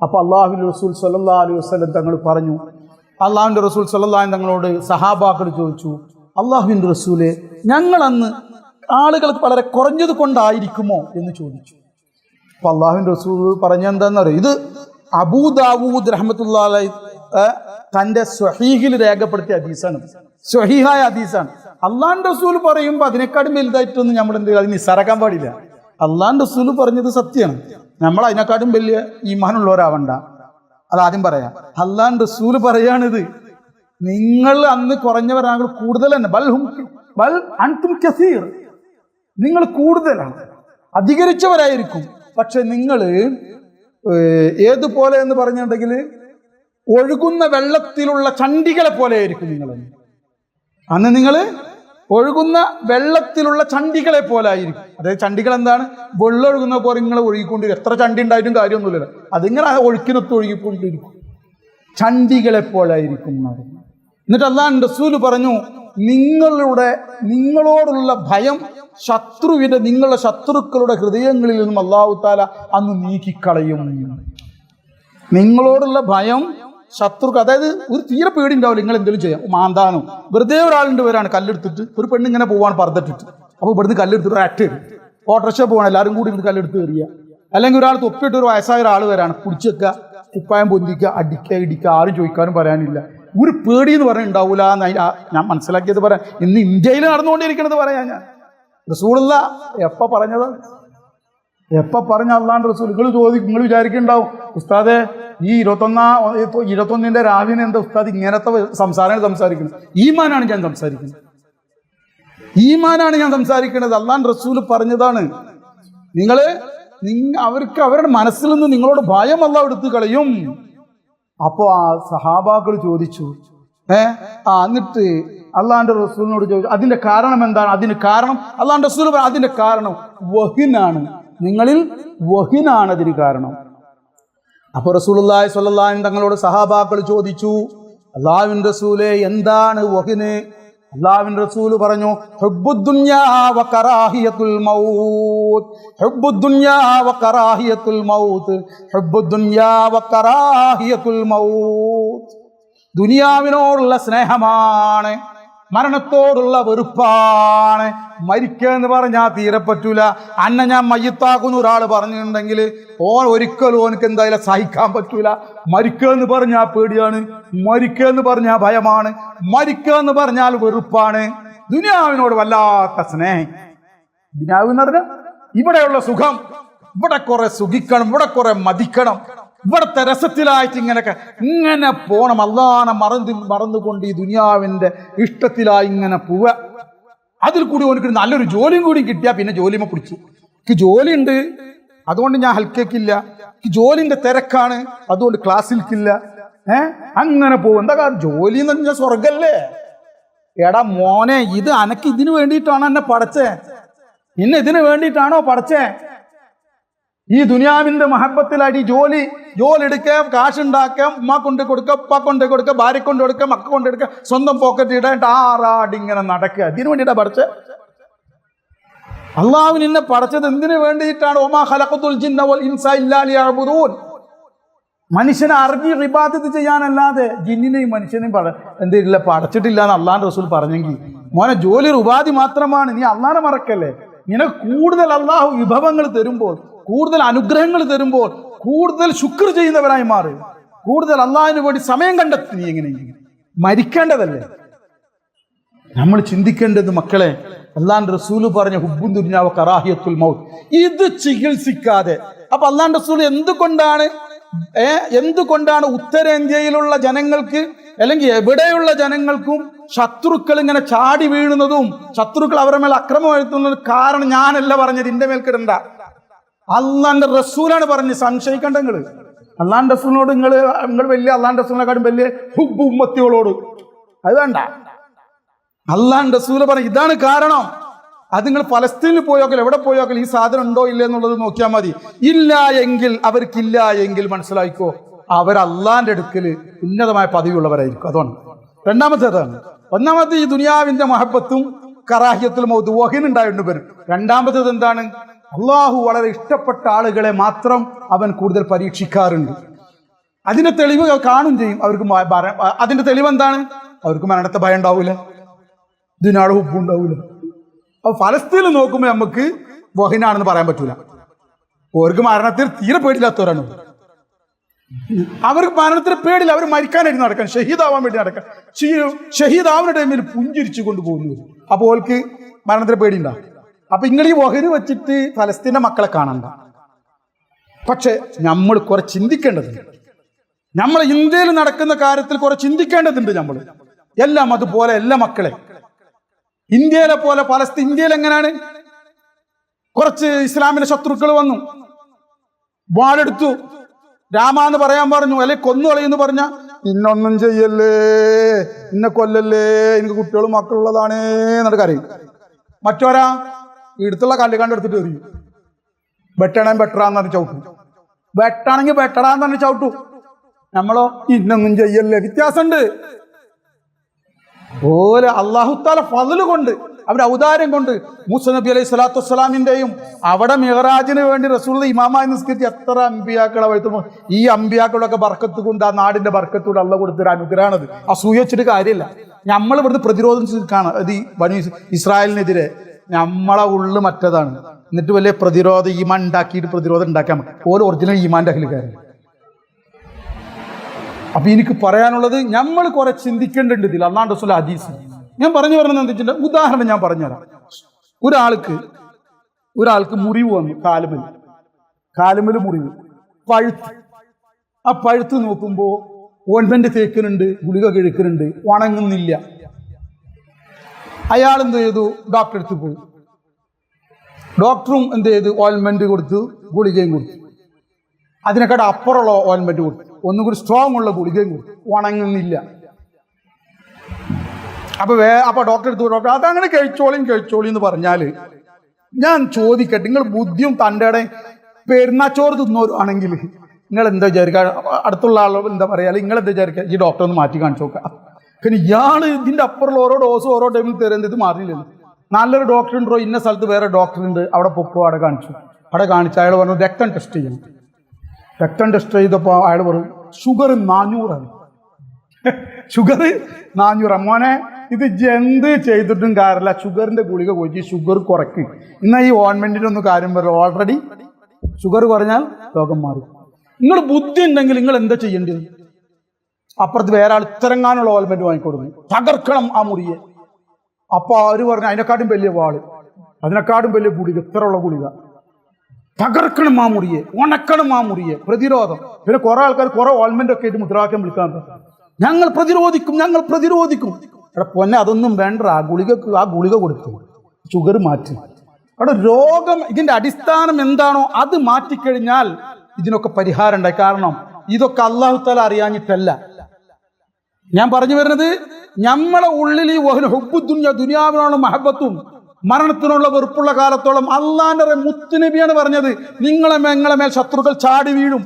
അപ്പൊ അള്ളാഹുവിന്റെ റസൂൽ സ്വല്ലല്ലാഹു അലൈഹി വസല്ലം തങ്ങൾ പറഞ്ഞു, അള്ളാഹുവിന്റെ റസൂൽ സ്വല്ലല്ലാഹു അലൈഹി തങ്ങളോട് സഹാബാക്കൾ ചോദിച്ചു, അള്ളാഹുവിന്റെ റസൂലെ, ഞങ്ങൾ അന്ന് ആളുകൾക്ക് വളരെ കുറഞ്ഞത് കൊണ്ടായിരിക്കുമോ എന്ന് ചോദിച്ചു. അപ്പൊ അള്ളാഹുവിന്റെ റസൂൽ പറഞ്ഞെന്താന്നറിയോ? ഇത് അബൂ ദാവൂദ് റഹ്മത്തുള്ളാഹി അലൈഹി തന്റെ സ്വഹീഹിൽ രേഖപ്പെടുത്തിയ ഹദീസാണ്. സ്വഹീഹായ ഹദീസാണ്. അള്ളാഹുവിന്റെ റസൂൽ പറയുമ്പോൾ അതിനെക്കാളും വലുതായിട്ടൊന്നും നമ്മൾ എന്ത് അത് നിസ്സാരാക്കാൻ പാടില്ല. അള്ളാഹുവിന്റെ റസൂൽ പറഞ്ഞത് സത്യമാണ്. നമ്മൾ അതിനെക്കാട്ടും വലിയ ഈമാനുള്ളവരാവണ്ട. അതാദ്യം പറയാം. അള്ളാഹുവിന്റെ റസൂൽ പറയാണിത്. നിങ്ങൾ അന്ന് കുറഞ്ഞവരാണെങ്കിൽ കൂടുതൽ തന്നെ. ബൽ അൻതും കസീർ, നിങ്ങൾ കൂടുതലാണ്, അധികരിച്ചവരായിരിക്കും. പക്ഷെ നിങ്ങൾ ഏതുപോലെ എന്ന് പറഞ്ഞിട്ടുണ്ടെങ്കിൽ ഒഴുകുന്ന വെള്ളത്തിലുള്ള ചണ്ടികളെ പോലെ ആയിരിക്കും നിങ്ങൾ. അന്ന് നിങ്ങൾ ഒഴുകുന്ന വെള്ളത്തിലുള്ള ചണ്ടികളെ പോലെ ആയിരിക്കും. അതായത് ചണ്ടികൾ എന്താണ്? വെള്ളം ഒഴുകുന്ന പോലെ നിങ്ങൾ ഒഴുകിക്കൊണ്ടിരിക്കും. എത്ര ചണ്ടി ഉണ്ടായിട്ടും കാര്യമൊന്നുമില്ലല്ലോ. അതിങ്ങനെ ഒഴുക്കിനൊത്ത് ഒഴുകിക്കൊണ്ടിരിക്കും. ചണ്ടികളെ പോലെ ആയിരിക്കും. എന്നിട്ട് അല്ലാഹുവിന്റെ റസൂൽ പറഞ്ഞു, നിങ്ങളോടുള്ള ഭയം നിങ്ങളുടെ ശത്രുക്കളുടെ ഹൃദയങ്ങളിൽ നിന്നും അല്ലാഹു തആല അന്ന് നീക്കിക്കളയും. നിങ്ങളോടുള്ള ഭയം അതായത് ഒരു തീരെ പേടി ഉണ്ടാവില്ല. നിങ്ങൾ എന്തെങ്കിലും ചെയ്യാം, മാന്താനോ. വെറുതെ ഒരാളുണ്ട് വരാണ് കല്ലെടുത്തിട്ട്, ഒരു പെണ്ണ് ഇങ്ങനെ പോവാണ് പർദ്ദട്ടിട്ട്. അപ്പോൾ ഇവിടുന്ന് കല്ലെടുത്തിട്ട് ഒരു അറ്റ് ഓട്ടോറിക്ഷ പോവാണ്, എല്ലാവരും കൂടി ഇവിടുന്ന് കല്ലെടുത്ത് എറിയുക. അല്ലെങ്കിൽ ഒരാൾ തൊപ്പിയിട്ട് ഒരു വയസ്സായ ഒരാൾ വരാണ്, പിടിച്ചു വെക്കുക, കുപ്പായം പൊന്തിക്കുക, ഇടിക്കുക, ആരും ചോദിക്കാനും പറയാനില്ല. ഒരു പേടി എന്ന് പറഞ്ഞാൽ ഉണ്ടാവൂല എന്ന് ഞാൻ മനസ്സിലാക്കിയത് പറയാം. ഇന്ന് ഇന്ത്യയിൽ നടന്നുകൊണ്ടിരിക്കുന്നത് പറയാം ഞാൻ. റസൂലുള്ള എപ്പോൾ പറഞ്ഞത്? എപ്പോൾ പറഞ്ഞ അല്ലാഹുവിന്റെ റസൂൽ? നിങ്ങൾ വിചാരിക്കുന്നുണ്ടാവും, ഉസ്താദെ ഈ 21 രാവിലെ എന്താ ഉസ്താദ് ഇങ്ങനത്തെ സംസാരങ്ങൾ സംസാരിക്കുന്നത്? ഈമാനാണ് ഞാൻ സംസാരിക്കുന്നത്. ഈമാനാണ് ഞാൻ സംസാരിക്കുന്നത്. അല്ലാഹുവിന്റെ റസൂൽ പറഞ്ഞതാണ്. അവർക്ക് അവരുടെ മനസ്സിൽ നിന്ന് നിങ്ങളോട് ഭയം അല്ലാഹു എടുത്തു കളയും. അപ്പോൾ ആ സഹാബാക്കൾ ചോദിച്ചു, എന്നിട്ട് അള്ളാഹുവിന്റെ റസൂലിനോട് ചോദിച്ചു, അതിന്റെ കാരണം എന്താണ്? അതിന് കാരണം അള്ളാഹുവിന്റെ റസൂൽ പറഞ്ഞു, അതിന്റെ കാരണം വഹിനാണ്, നിങ്ങളിൽ വഹിനാണ് അതിന് കാരണം. അപ്പോൾ റസൂലുള്ളാഹി സ്വല്ലല്ലാഹു അലൈഹി വസല്ലം തങ്ങളോട് സഹാബാക്കൾ ചോദിച്ചു, അള്ളാഹുവിന്റെ റസൂലേ, എന്താണ് വഹിന്? അള്ളാഹുവിന്റെ റസൂൽ പറഞ്ഞു, ഹുബ്ബുദ്ദുനിയാ വ കറാഹിയത്തുൽ മൗത്ത്, ഹുബ്ബുദ്ദുനിയാ വ കറാഹിയത്തുൽ മൗത്ത്, ഹുബ്ബുദ്ദുനിയാ വ കറാഹിയത്തുൽ മൗത്ത്. ദുനിയാവിനോടുള്ള സ്നേഹമാണ്, മരണത്തോടുള്ള വെറുപ്പാണ്. മരിക്കുക എന്ന് പറഞ്ഞാൽ തീരെ പറ്റൂല. അന്നെ ഞാൻ മയ്യത്താക്കുന്ന ഒരാൾ പറഞ്ഞിട്ടുണ്ടെങ്കിൽ ഒരിക്കലും ഓനക്ക് എന്തായാലും സഹിക്കാൻ പറ്റൂല. മരിക്കുക എന്ന് പറഞ്ഞാൽ പേടിയാണ്, മരിക്കുക എന്ന് പറഞ്ഞാൽ ഭയമാണ്, മരിക്കുക എന്ന് പറഞ്ഞാൽ വെറുപ്പാണ്. ദുനിയാവിനോട് വല്ലാത്ത സ്നേഹം. ദുനിയാവ് എന്ന് പറഞ്ഞാൽ ഇവിടെയുള്ള സുഖം, ഇവിടെ കുറെ സുഖിക്കണം, ഇവിടെ കുറെ മതിക്കണം, ഇവിടുത്തെ രസത്തിലായിട്ട് ഇങ്ങനെ പോണം. അല്ലാഹനെ മറന്നുകൊണ്ട് ഈ ദുനിയാവിന്റെ ഇഷ്ടത്തിലായി ഇങ്ങനെ പോവുക. അതിൽ കൂടി ഓനിക്ക് നല്ലൊരു ജോലിയും കൂടി കിട്ടിയാൽ പിന്നെ ജോലിമ പിടിച്ചു. എനിക്ക് ജോലി ഉണ്ട്, അതുകൊണ്ട് ഞാൻ ഹൽക്കേക്കില്ല. ജോലിന്റെ തിരക്കാണ്, അതുകൊണ്ട് ക്ലാസ്സിൽക്കില്ല. അങ്ങനെ പോകും. എന്താ കാരണം? ജോലി എന്ന് പറഞ്ഞാൽ സ്വർഗല്ലേ. എടാ മോനെ, ഇത് അനക്ക് ഇതിനു വേണ്ടിയിട്ടാണ് എന്നെ പടച്ചേ? ഇന്നെ ഇതിനു വേണ്ടിയിട്ടാണോ പടച്ചേ? ഈ ദുനിയാവിന്റെ മഹബത്തിലായിട്ട് ഈ ജോലി എടുക്കാം, കാശുണ്ടാക്കാം, ഉമ്മ കൊണ്ട് കൊടുക്കുക, ഉപ്പ കൊണ്ട് കൊടുക്കുക, ഭാര്യ കൊണ്ട് കൊടുക്കുക, മക്ക കൊണ്ട് കൊടുക്കുക, സ്വന്തം പോക്കറ്റ് ഇടാൻ ആറാടിങ്ങനെ നടക്കുക. ഇതിനു വേണ്ടിയിട്ടാ പഠിച്ചത്? അള്ളാഹു നിന്നെ പഠിച്ചത് എന്തിനു വേണ്ടിയിട്ടാണ്? ഒമാ ഖലഖതുൽ ജിന്ന വൽ ഇൻസ ഇല്ലാ ലിയഅ്ബുദൂൻ. മനുഷ്യനെ അറിഞ്ഞ് ഇബാദത്ത് ചെയ്യാനല്ലാതെ ജിന്നിനെയും മനുഷ്യനെയും എന്തില്ല പഠിച്ചിട്ടില്ല എന്ന് അള്ളാഹുവിന്റെ റസൂൽ പറഞ്ഞെങ്കിൽ, മോനെ ജോലി ഒരു ഉപാധി മാത്രമാണ്. നീ അള്ളാഹനെ മറക്കല്ലേ. നിനക്ക് കൂടുതൽ അള്ളാഹു വിഭവങ്ങൾ തരുമ്പോൾ, കൂടുതൽ അനുഗ്രഹങ്ങൾ തരുമ്പോൾ കൂടുതൽ ശുക്ർ ചെയ്യുന്നവരായി മാറി, കൂടുതൽ അള്ളാഹിന് വേണ്ടി സമയം കണ്ടെത്തി. നീ എങ്ങനെയെങ്കിലും മരിക്കേണ്ടതല്ലേ? നമ്മൾ ചിന്തിക്കേണ്ടത് മക്കളെ, അള്ളാന്റെ റസൂല് പറഞ്ഞ ഹുബ്ബുൻ ദുനിയാവ കറാഹിയത്തുൽ മൗത്ത്, ഇത് ചികിത്സിക്കാതെ അപ്പൊ അള്ളാന്റെ റസൂൽ എന്തുകൊണ്ടാണ് ഉത്തരേന്ത്യയിലുള്ള ജനങ്ങൾക്ക് അല്ലെങ്കിൽ എവിടെയുള്ള ജനങ്ങൾക്കും ശത്രുക്കൾ ഇങ്ങനെ ചാടി വീഴുന്നതും ശത്രുക്കൾ അവരുടെ മേൽ അക്രമം വരുത്തുന്നതും കാരണം ഞാനല്ല പറഞ്ഞത്, എന്റെ മേൽക്കിടണ്ട, അള്ളാന്റെ റസൂലാണ് പറഞ്ഞ്. സംശയിക്കണ്ട നിങ്ങള്. അള്ളാന്റെ റസൂലിനോട് നിങ്ങൾ വലിയ അള്ളാന്റെ റസൂലിനെക്കാട്ടും വലിയ ഹുബ്ബ് ഉമ്മത്തികളോട് അത് വേണ്ട. അള്ളാന്റെ റസൂല് പറഞ്ഞ ഇതാണ് കാരണം. അത് നിങ്ങൾ ഫലസ്തീനിൽ പോയോക്കൽ എവിടെ പോയോക്കൽ ഈ സാധനം ഉണ്ടോ ഇല്ല എന്നുള്ളത് നോക്കിയാൽ മതി. ഇല്ല എങ്കിൽ അവർക്കില്ല എങ്കിൽ മനസ്സിലായിക്കോ, അവർ അള്ളാന്റെ അടുക്കല് ഉന്നതമായ പദവിയുള്ളവരായിരിക്കും. അതുകൊണ്ട് രണ്ടാമത്തേതാണ്. ഒന്നാമത്തെ ഈ ദുനിയാവിന്റെ മഹബത്തും കറാഹിയത്തുൽ മൗത്ത് വഹിനുണ്ടായിട്ട് വരും. രണ്ടാമത്തേത് എന്താണ്? അള്ളാഹു വളരെ ഇഷ്ടപ്പെട്ട ആളുകളെ മാത്രം അവൻ കൂടുതൽ പരീക്ഷിക്കാറുണ്ട്. അതിന്റെ തെളിവ് കാണും ചെയ്യും. അവർക്ക് അതിന്റെ തെളിവ് എന്താണ്? അവർക്ക് മരണത്തെ ഭയം ഉണ്ടാവൂല, ഇതിനാളെ ഉപ്പുണ്ടാവൂല. അപ്പൊ ഫലസ്തീനിൽ നോക്കുമ്പോൾ നമുക്ക് വഹിനാണെന്ന് പറയാൻ പറ്റൂല. അവർക്ക് മരണത്തിൽ തീരെ പേടില്ലാത്തവരാണ്. അവർക്ക് മരണത്തിന് പേടില്ല, അവർ മരിക്കാനായിരുന്നു നടക്കാൻ, ഷഹീദാവാൻ വേണ്ടി നടക്കാൻ. ഷഹീദാവുന്ന ടൈമിൽ പുഞ്ചിരിച്ചു കൊണ്ടുപോകുന്നു. അപ്പോൾ അവർക്ക് മരണത്തിന് പേടിയുണ്ടാവും. അപ്പൊ നിങ്ങൾ ഈ വഹിന് വെച്ചിട്ട് ഫലസ്തീന്റെ മക്കളെ കാണണ്ട. പക്ഷെ നമ്മൾ കുറെ ചിന്തിക്കേണ്ടതുണ്ട്. നമ്മൾ ഇന്ത്യയിൽ നടക്കുന്ന കാര്യത്തിൽ കുറെ ചിന്തിക്കേണ്ടതുണ്ട്. നമ്മൾ എല്ലാം അതുപോലെ എല്ലാ മക്കളെ ഇന്ത്യയിലെ പോലെ ഫലസ്തീൻ, ഇന്ത്യയിൽ എങ്ങനെയാണ്? കുറച്ച് ഇസ്ലാമിന്റെ ശത്രുക്കൾ വന്നു, വാളെടുത്തു, രാമാന്ന് പറയാൻ പറഞ്ഞു, അല്ലെ കൊന്നു കളയെന്ന് പറഞ്ഞ, ഇന്നൊന്നും ചെയ്യല്ലേ, ഇന്നെ കൊല്ലല്ലേ, എനിക്ക് കുട്ടികളും മക്കളുള്ളതാണ് എന്നിട്ട് കരയും. മറ്റോരാ ഇടുത്തുള്ള കല്ലുകാണ്ട് എടുത്തിട്ട് എറിയും. വെട്ടണം വെട്ടറാന്ന് പറഞ്ഞ് ചവിട്ടും. വെട്ടാണെങ്കിൽ വെട്ടടാന്ന് പറഞ്ഞ് ചവിട്ടു. നമ്മളോ ഇന്നൊന്നും ചെയ്യല്ലേ. വ്യത്യാസമുണ്ട്. ഓലെ അള്ളാഹുത്താല ഫള് കൊണ്ട്, അവരുടെ ഔദാര്യം കൊണ്ട് മൂസ നബി അലൈഹി സ്വലാത്തു വസ്സലാമിന്റെയും അവിടെ മിഹ്റാജിന് വേണ്ടി റസൂൽ ഇമാമായി നിസ്കരിച്ച് എത്ര അമ്പിയാക്കളെ വഴുത്തുമോ. ഈ അമ്പിയാക്കളൊക്കെ ബർക്കത്ത് കൊണ്ട്, ആ നാടിന്റെ ബർക്കത്ത് കൊണ്ട് അള്ള കൊടുത്തൊരു അനുഗ്രഹമാണത്. അസൂയ വെച്ചിട്ട് കാര്യമില്ല. നമ്മൾ ഇവിടുന്ന് പ്രതിരോധിച്ചിട്ടാണ് അത്. ഈ ബനു ഇസ്രായേലിനെതിരെ നമ്മളെ ഉള്ളു മറ്റതാണ്. എന്നിട്ട് വലിയ പ്രതിരോധം ഈമാൻ ഉണ്ടാക്കിയിട്ട് പ്രതിരോധം ഉണ്ടാക്കാൻ ഓരോ ഒറിജിനൽ ഈമാന്റെ അഖിലുകാരൻ. അപ്പൊ എനിക്ക് പറയാനുള്ളത്, നമ്മൾ കുറെ ചിന്തിക്കേണ്ടതുണ്ട് ഇതിൽ. അല്ലാണ്ട് റസൂൽ ഹദീസ് ഞാൻ പറഞ്ഞു പറഞ്ഞത് എന്താ വെച്ചിട്ടുണ്ടെങ്കിൽ, ഉദാഹരണം ഞാൻ പറഞ്ഞുതരാം. ഒരാൾക്ക് മുറിവ് വന്നു, കാലുമേൽ മുറിവ്, പഴുത്ത്. ആ പഴുത്ത് നോക്കുമ്പോ ഓയിൻമെന്റ് തേക്കുന്നുണ്ട്, ഗുളിക കഴിക്കുന്നുണ്ട്, ഉണങ്ങുന്നില്ല. അയാൾ എന്ത് ചെയ്തു? ഡോക്ടറെ അടുത്ത് പോയി. ഡോക്ടറും എന്ത് ചെയ്തു? ഓയിൻമെന്റ് കൊടുത്തു, ഗുളികയും കൊടുത്തു. അതിനെക്കാട്ട് അപ്പുറമുള്ള ഓയിൻമെന്റ് കൊടുത്തു, ഒന്നും കൂടി സ്ട്രോങ് ഉള്ള ഗുളികയും കൊടുത്തു, ഉണങ്ങുന്നില്ല. അപ്പൊ ഡോക്ടർ എടുത്തു, ഡോക്ടർ അതങ്ങനെ കഴിച്ചോളി എന്ന് പറഞ്ഞാല് ഞാൻ ചോദിക്കട്ടെ, നിങ്ങൾ ബുദ്ധിയും തൻ്റെ പെരുന്നാച്ചോറ് തിന്നോരുവാണെങ്കിൽ നിങ്ങൾ എന്താ വിചാരിക്കുക? അടുത്തുള്ള ആളോ എന്താ പറയാ, നിങ്ങൾ എന്താ വിചാരിക്കുക? ഈ ഡോക്ടർ ഒന്ന് മാറ്റി കാണിച്ചു നോക്കുക. പിന്നെ ഇയാള് ഇതിന്റെ അപ്പുറമുള്ള ഓരോ ഡോസും ഓരോ ടൈമിൽ തരുന്നത് ഇത് മാറിയില്ലല്ലോ. നല്ലൊരു ഡോക്ടർ ഉണ്ടോ, ഇന്ന സ്ഥലത്ത് വേറെ ഡോക്ടർ ഉണ്ട്, അവിടെ പൊക്കോ, അവിടെ കാണിച്ചു. അവിടെ കാണിച്ച് അയാൾ പറഞ്ഞു രക്തം ടെസ്റ്റ് ചെയ്യണം. രക്തം ടെസ്റ്റ് ചെയ്തപ്പോൾ അയാൾ പറഞ്ഞു ഷുഗർ 400. ഷുഗർ 400. മോനെ, ഇത് എന്ത് ചെയ്തിട്ടും കാര്യമില്ല, ഷുഗറിന്റെ ഗുളിക പോയി ഷുഗർ കുറയ്ക്കും. എന്നാൽ ഈ ഓയിൻമെന്റിനൊന്നും കാര്യം പറയും, ഓൾറെഡി ഷുഗർ കുറഞ്ഞാൽ രോഗം മാറും. നിങ്ങൾ ബുദ്ധി ഉണ്ടെങ്കിൽ നിങ്ങൾ എന്താ ചെയ്യേണ്ടത്? അപ്പുറത്ത് വേറെ ആൾ ഇത്തരങ്ങാനുള്ള ഓയിൻമെന്റ് വാങ്ങിക്കൊടുക്കും, തകർക്കണം ആ മുറിയെ. അപ്പൊ അവര് പറഞ്ഞു അതിനെക്കാട്ടും വലിയ വാള്, അതിനെക്കാട്ടും വലിയ ഗുളിക, ഇത്രയുള്ള ഗുളിക, തകർക്കണം ആ മുറിയെ, ഉണക്കണം ആ മുറിയെ, പ്രതിരോധം. പിന്നെ കുറെ ആൾക്കാർ കുറെ ഓയിൻമെന്റ് ഒക്കെ ആയിട്ട് മുദ്രാവാക്യം വിളിക്കാൻ, ഞങ്ങൾ പ്രതിരോധിക്കും. അവിടെ പൊന്നെ അതൊന്നും വേണ്ട, ആ ഗുളിക കൊടുത്തു, ഷുഗർ മാറ്റി. അവിടെ രോഗം ഇതിന്റെ അടിസ്ഥാനം എന്താണോ അത് മാറ്റിക്കഴിഞ്ഞാൽ ഇതിനൊക്കെ പരിഹാരം ഉണ്ടായി. കാരണം ഇതൊക്കെ അല്ലാഹു തആല അറിയാഞ്ഞിട്ടല്ല. ഞാൻ പറഞ്ഞു വരുന്നത്, നമ്മളെ ഉള്ളിൽ ഈ ഹുബ്ബു ദുനിയാവിനുള്ള മഹബത്തും മരണത്തിനുള്ള വെറുപ്പുള്ള കാലത്തോളം അള്ളാന്റെ മുത്തുനബിയാണ് പറഞ്ഞത്, നിങ്ങളെ മേൽ ശത്രുക്കൾ ചാടി വീഴും.